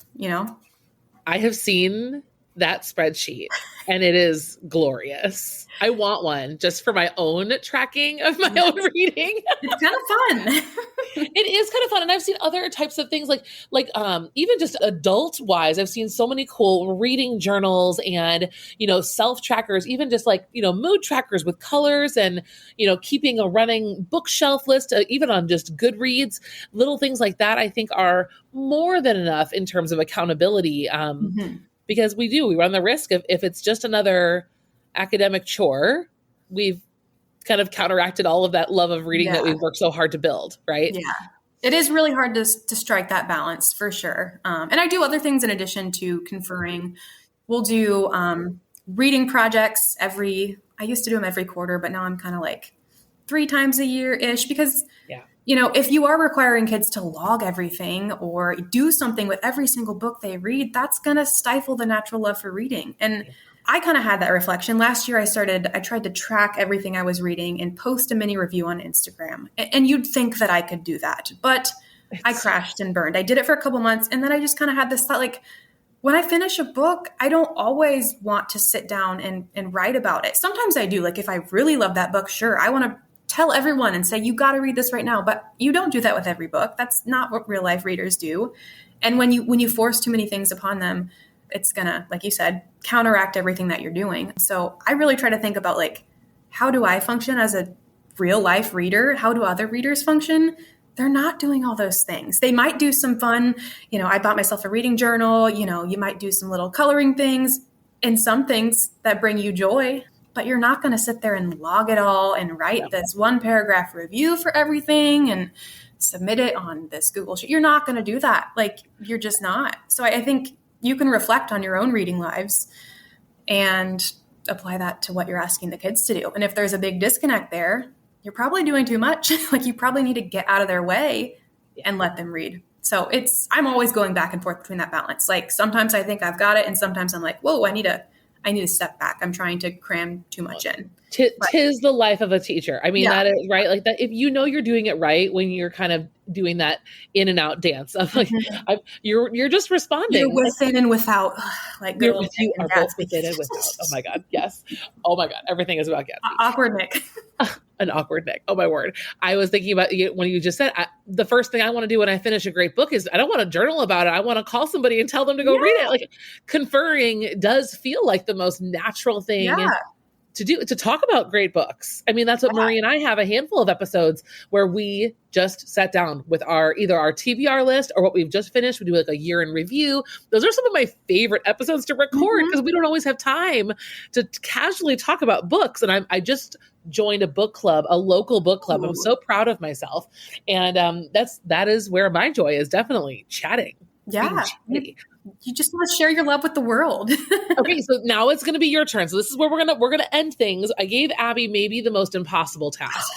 I have seen that spreadsheet and it is glorious. I want one just for my own tracking of my own reading. It's kind of fun. It is kind of fun. And I've seen other types of things like even just adult wise, I've seen so many cool reading journals and, self trackers, even just like, mood trackers with colors and, keeping a running bookshelf list, even on just Goodreads, little things like that, I think are more than enough in terms of accountability. Because we run the risk of, if it's just another academic chore, we've kind of counteracted all of that love of reading that we've worked so hard to build, right? Yeah. It is really hard to strike that balance for sure. And I do other things in addition to conferring. We'll do reading projects I used to do them every quarter, but now I'm kind of like 3 times a year-ish, because if you are requiring kids to log everything or do something with every single book they read, that's going to stifle the natural love for reading. And I kind of had that reflection. Last year, I tried to track everything I was reading and post a mini review on Instagram. And you'd think that I could do that, but I crashed and burned. I did it for a couple months. And then I just kind of had this thought, like, when I finish a book, I don't always want to sit down and write about it. Sometimes I do. Like, if I really love that book, sure, I want to tell everyone and say, you got to read this right now. But you don't do that with every book. That's not what real life readers do. And when you force too many things upon them, it's going to, like you said, counteract everything that you're doing. So I really try to think about, like, how do I function as a real life reader? How do other readers function? They're not doing all those things. They might do some fun, I bought myself a reading journal, you might do some little coloring things and some things that bring you joy. But you're not going to sit there and log it all and write this 1 paragraph review for everything and submit it on this Google Sheet. You're not going to do that. Like, you're just not. So I think you can reflect on your own reading lives and apply that to what you're asking the kids to do. And if there's a big disconnect there, you're probably doing too much. Like, you probably need to get out of their way and let them read. So I'm always going back and forth between that balance. Like, sometimes I think I've got it. And sometimes I'm like, whoa, I need to step back. I'm trying to cram too much in. Tis the life of a teacher. I mean, that is right. Like that, if you're doing it right, when you're kind of doing that in and out dance of like, you're just responding. You're within and without. Like, you are both within and without. Oh my God. Yes. Oh my God. Everything is about Gatsby. Awkward Nick. An awkward Nick. Oh my word. I was thinking about when you just said, the first thing I want to do when I finish a great book is I don't want to journal about it. I want to call somebody and tell them to go read it. Like, conferring does feel like the most natural thing to do, to talk about great books. I mean, that's what Marie and I have a handful of episodes where we just sat down with either our TBR list or what we've just finished. We do like a year in review. Those are some of my favorite episodes to record because we don't always have time to casually talk about books. And I just joined a book club, a local book club. I'm so proud of myself. And that is where my joy is, definitely chatting. Yeah. You just want to share your love with the world. Okay, so now it's going to be your turn. So this is where we're going to end things. I gave Abby maybe the most impossible task,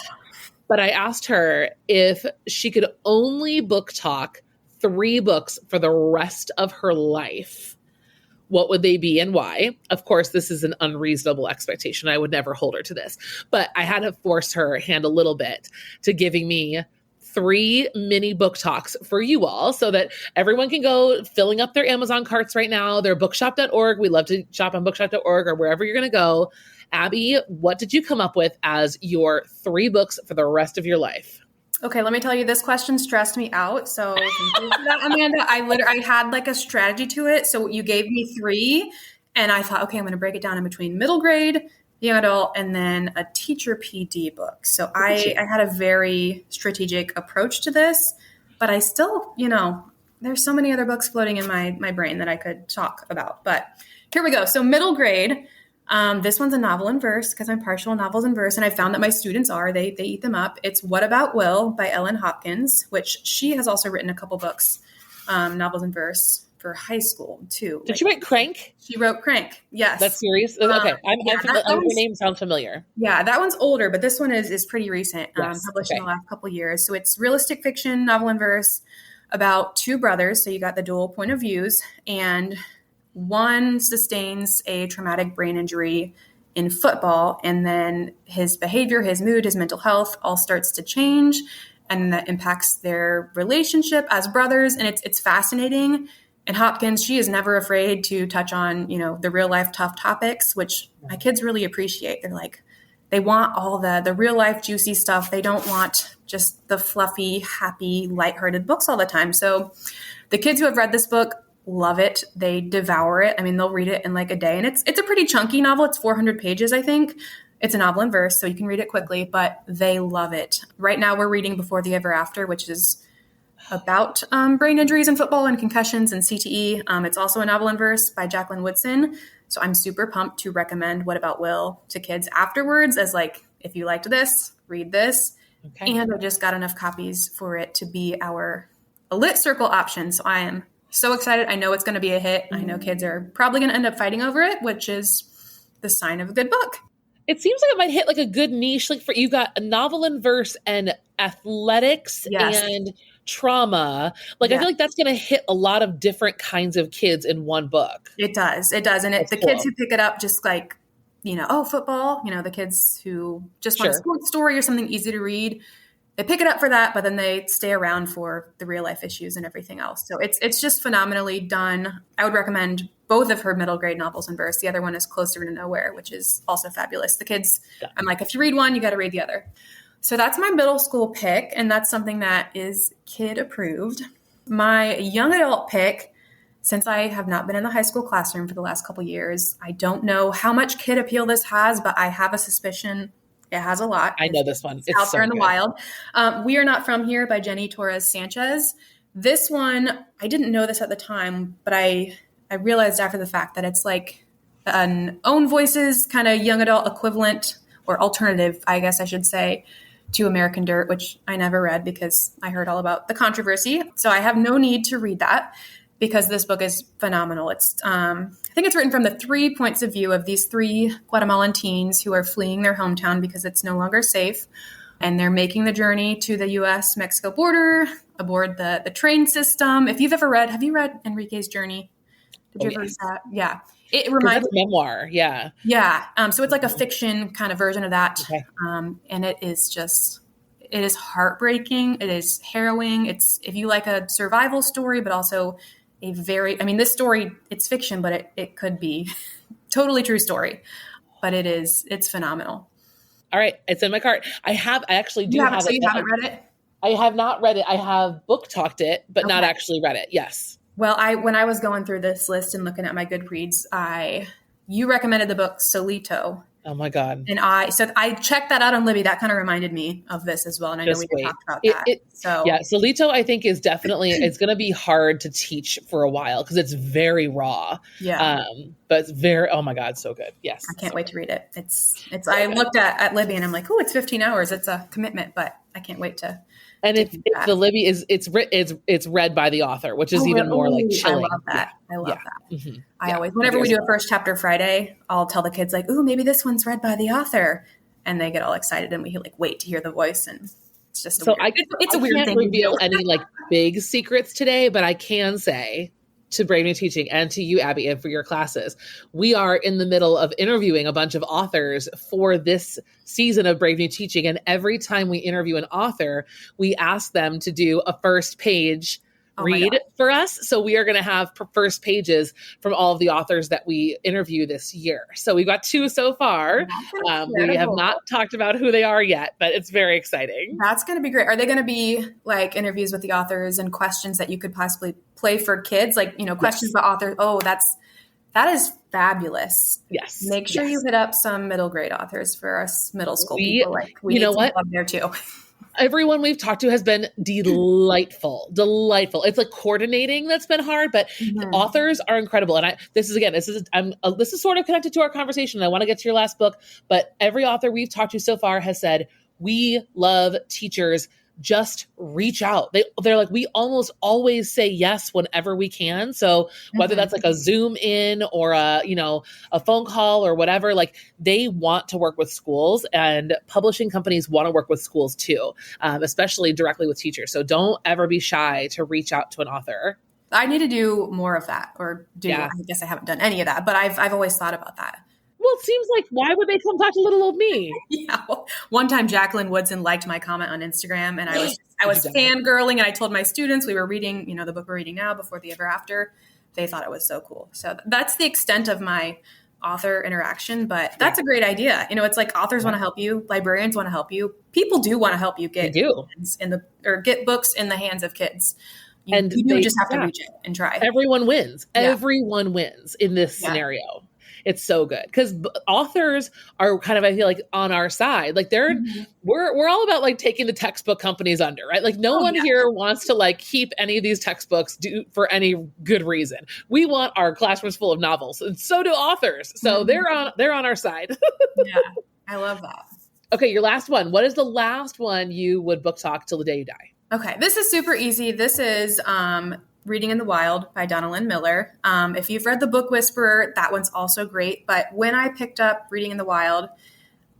but I asked her if she could only book talk 3 books for the rest of her life. What would they be and why? Of course, this is an unreasonable expectation. I would never hold her to this, but I had to force her hand a little bit to giving me 3 mini book talks for you all so that everyone can go filling up their Amazon carts right now. They're bookshop.org. We love to shop on bookshop.org or wherever you're going to go. Abby, what did you come up with as your 3 books for the rest of your life? Okay, let me tell you, this question stressed me out. So thank you for that, Amanda. I had like a strategy to it. So you gave me 3 and I thought, okay, I'm going to break it down in between middle grade, young adult, and then a teacher PD book. So I had a very strategic approach to this, but I still, there's so many other books floating in my brain that I could talk about. But here we go. So middle grade. This one's a novel in verse because I'm partial in novels in verse, and I found that my students they eat them up. It's What About Will by Ellen Hopkins, which she has also written a couple books, novels in verse for high school too. Did she write Crank? She wrote Crank. Yes. That's serious? Okay. Her name sounds familiar. Yeah, that one's older, but this one is pretty recent, published in the last couple of years. So it's realistic fiction, novel in verse about 2 brothers. So you got the dual point of views, and one sustains a traumatic brain injury in football, and then his behavior, his mood, his mental health all starts to change, and that impacts their relationship as brothers. And it's fascinating. And Hopkins, she is never afraid to touch on, the real life tough topics, which my kids really appreciate. They're like, they want all the real life juicy stuff. They don't want just the fluffy, happy, lighthearted books all the time. So the kids who have read this book love it. They devour it. I mean, they'll read it in like a day, and it's a pretty chunky novel. It's 400 pages, I think. It's a novel in verse, so you can read it quickly, but they love it. Right now we're reading Before the Ever After, which is about brain injuries in football and concussions and CTE. It's also a novel in verse by Jacqueline Woodson. So I'm super pumped to recommend What About Will to kids afterwards as like, if you liked this, read this. Okay. And I just got enough copies for it to be a lit circle option. So I am so excited. I know it's going to be a hit. I know kids are probably going to end up fighting over it, which is the sign of a good book. It seems like it might hit like a good niche. Like you got a novel in verse and athletics and trauma. Like I feel like that's going to hit a lot of different kinds of kids in one book. It does. And the kids who pick it up just like, football, the kids who just want a sports story or something easy to read. They pick it up for that, but then they stay around for the real life issues and everything else. So it's just phenomenally done. I would recommend both of her middle grade novels in verse. The other one is Closer to Nowhere, which is also fabulous. The kids, I'm like, if you read one, you got to read the other. So that's my middle school pick, and that's something that is kid approved. My young adult pick, since I have not been in the high school classroom for the last couple years, I don't know how much kid appeal this has, but I have a suspicion it has a lot. I know this one. It's out there in the wild. We Are Not From Here by Jenny Torres Sanchez. This one, I didn't know this at the time, but I realized after the fact that it's like an Own Voices kind of young adult equivalent or alternative, I guess I should say, to American Dirt, which I never read because I heard all about the controversy. So I have no need to read that because this book is phenomenal. It's I think it's written from the 3 points of view of these 3 Guatemalan teens who are fleeing their hometown because it's no longer safe. And they're making the journey to the U.S.-Mexico border aboard the train system. If you've ever have you read Enrique's Journey? Did you ever read that? Yeah. It reminds me. Memoir. Yeah. Yeah. So it's like a fiction kind of version of that. Okay. And it is heartbreaking. It is harrowing. It's, if you like a survival story, but also this story, it's fiction, but it could be totally true story, but it's phenomenal. All right. It's in my cart. I actually do have it. So you haven't read it? I have not read it. I have book talked it, but not actually read it. Yes. Well, when I was going through this list and looking at my Goodreads, you recommended the book Solito. Oh my God. And I checked that out on Libby. That kind of reminded me of this as well. And I know we can talk about that. Solito I think is definitely, it's going to be hard to teach for a while because it's very raw. Yeah. But it's very, oh my God, so good. Yes. I can't wait to read it. I looked at Libby and I'm like, oh, it's 15 hours. It's a commitment, but I can't wait to. And the Libby it's read by the author, which is even more like chilling. I love that. I love that. Mm-hmm. I always, whenever we do a first chapter Friday, I'll tell the kids like, ooh, maybe this one's read by the author. And they get all excited and we like wait to hear the voice. And it's just it's a weird thing. I can't reveal any like big secrets today, but I can say to Brave New Teaching and to you, Abby, and for your classes. We are in the middle of interviewing a bunch of authors for this season of Brave New Teaching. And every time we interview an author, we ask them to do a first page read for us. So we are going to have first pages from all of the authors that we interview this year. So we've got 2 so far. We have not talked about who they are yet, but it's very exciting. That's going to be great. Are they going to be like interviews with the authors and questions that you could possibly play for kids? Like, questions about authors. Oh, that is fabulous. Yes. Make sure you hit up some middle grade authors for us middle school people. Like, we need some love there too. Everyone we've talked to has been delightful. It's like coordinating that's been hard, but the authors are incredible. And this is sort of connected to our conversation. I want to get to your last book, but every author we've talked to so far has said, we love teachers. Just reach out. They're like, we almost always say yes whenever we can. So whether that's like a Zoom in or a phone call or whatever, like they want to work with schools, and publishing companies want to work with schools too, especially directly with teachers. So don't ever be shy to reach out to an author. I need to do more of that, I guess I haven't done any of that, but I've always thought about that. Well, it seems like, why would they come talk to little old me? Yeah. Well, one time Jacqueline Woodson liked my comment on Instagram, and I was fangirling, and I told my students we were reading, the book we're reading now, Before the Ever After. They thought it was so cool. So that's the extent of my author interaction, but that's a great idea. It's like authors want to help you, librarians want to help you. People do want to help you get get books in the hands of kids. You just have to reach it and try. Everyone wins. Yeah. Everyone wins in this scenario. It's so good because authors are kind of, I feel like, on our side. Like we're all about like taking the textbook companies under, right? Like no one here wants to like keep any of these textbooks for any good reason. We want our classrooms full of novels, and so do authors. So they're on our side. Yeah, I love that. Okay, your last one. What is the last one you would book talk till the day you die? Okay, this is super easy. This is Reading in the Wild by Donna Lynn Miller. If you've read The Book Whisperer, that one's also great. But when I picked up Reading in the Wild,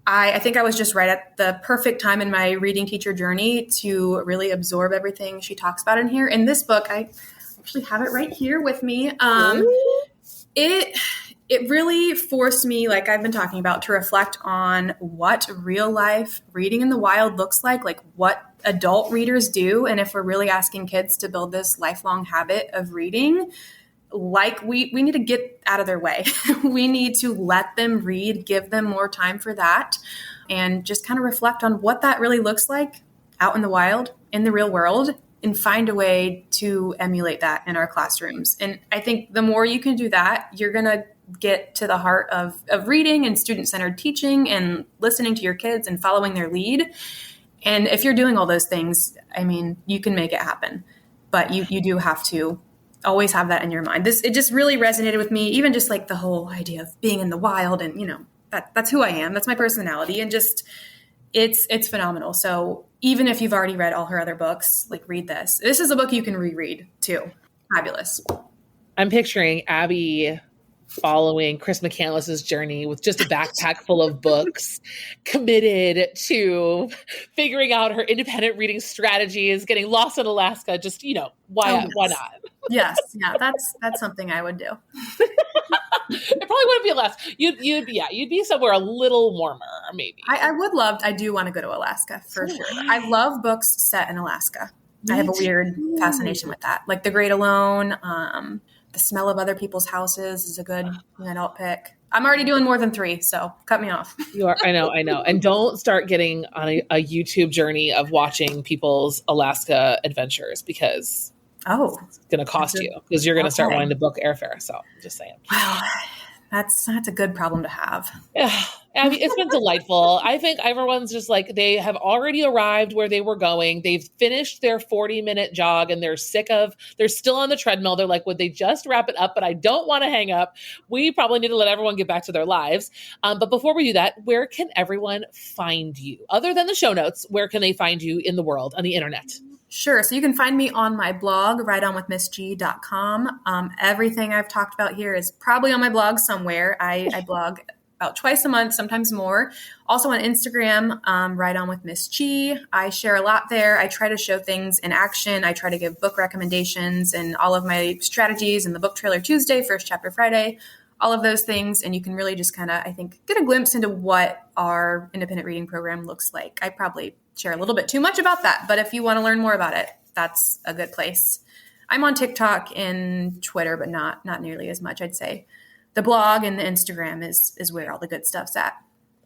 I think I was just right at the perfect time in my reading teacher journey to really absorb everything she talks about in here. In this book, I actually have it right here with me. It really forced me, like I've been talking about, to reflect on what real life reading in the wild looks like what adult readers do. And if we're really asking kids to build this lifelong habit of reading, like we need to get out of their way. We need to let them read, give them more time for that, and just kind of reflect on what that really looks like out in the wild, in the real world, and find a way to emulate that in our classrooms. And I think the more you can do that, you're going to get to the heart of reading and student-centered teaching and listening to your kids and following their lead. And if you're doing all those things, I mean, you can make it happen. But you do have to always have that in your mind. It just really resonated with me, even just like the whole idea of being in the wild, and that's who I am. That's my personality, and just it's phenomenal. So even if you've already read all her other books, like read this. This is a book you can reread too. Fabulous. I'm picturing Abby following Chris McCandless's journey with just a backpack full of books, committed to figuring out her independent reading strategies, getting lost in Alaska. Just, why not? Yes. Yeah. That's something I would do. It probably wouldn't be Alaska. You'd be somewhere a little warmer, maybe. I do want to go to Alaska for sure. I love books set in Alaska. I have a weird fascination with that. Like The Great Alone, the smell of other people's houses is a good adult pick. I'm already doing more than 3, so cut me off. You are. I know. And don't start getting on a YouTube journey of watching people's Alaska adventures, because it's going to cost you, because you're going to start wanting to book airfare. So I'm just saying. Wow. That's a good problem to have. Yeah. I mean, it's been delightful. I think everyone's just like, they have already arrived where they were going. They've finished their 40-minute jog and they're still on the treadmill. They're like, would they just wrap it up? But I don't want to hang up. We probably need to let everyone get back to their lives. But before we do that, where can everyone find you? Other than the show notes, where can they find you in the world, on the internet? Sure. So you can find me on my blog, rideonwithmissg.com. Everything I've talked about here is probably on my blog somewhere. I blog about twice a month, sometimes more. Also on Instagram, Right On with Miss Chi. I share a lot there. I try to show things in action. I try to give book recommendations and all of my strategies and the book trailer Tuesday, first chapter Friday, all of those things. And you can really just kind of, I think, get a glimpse into what our independent reading program looks like. I probably share a little bit too much about that, but if you want to learn more about it, that's a good place. I'm on TikTok and Twitter, but not nearly as much, I'd say. The blog and the Instagram is where all the good stuff's at.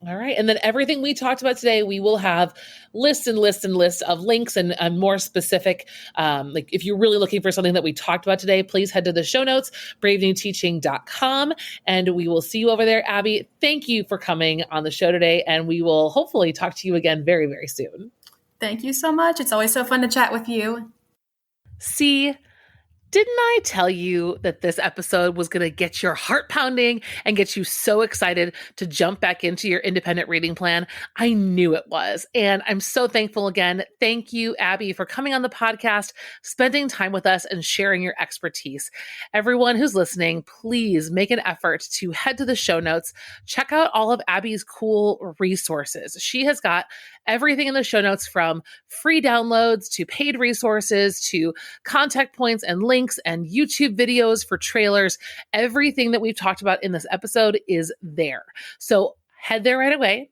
All right. And then everything we talked about today, we will have lists and lists and lists of links and more specific. Like if you're really looking for something that we talked about today, please head to the show notes, bravenewteaching.com. And we will see you over there. Abby, thank you for coming on the show today. And we will hopefully talk to you again very, very soon. Thank you so much. It's always so fun to chat with you. See, didn't I tell you that this episode was going to get your heart pounding and get you so excited to jump back into your independent reading plan? I knew it was. And I'm so thankful again. Thank you, Abby, for coming on the podcast, spending time with us and sharing your expertise. Everyone who's listening, please make an effort to head to the show notes. Check out all of Abby's cool resources. She has got everything in the show notes, from free downloads to paid resources to contact points and links and YouTube videos for trailers. Everything that we've talked about in this episode is there. So head there right away.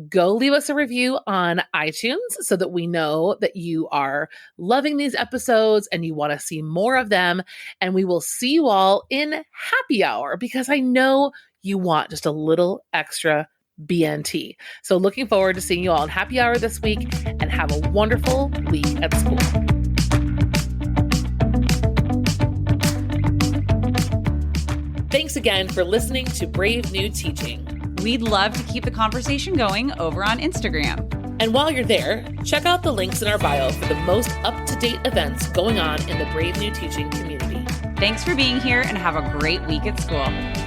Go leave us a review on iTunes so that we know that you are loving these episodes and you want to see more of them. And we will see you all in happy hour, because I know you want just a little extra BNT. So looking forward to seeing you all in happy hour this week, and have a wonderful week at school. Thanks again for listening to Brave New Teaching. We'd love to keep the conversation going over on Instagram. And while you're there, check out the links in our bio for the most up-to-date events going on in the Brave New Teaching community. Thanks for being here, and have a great week at school.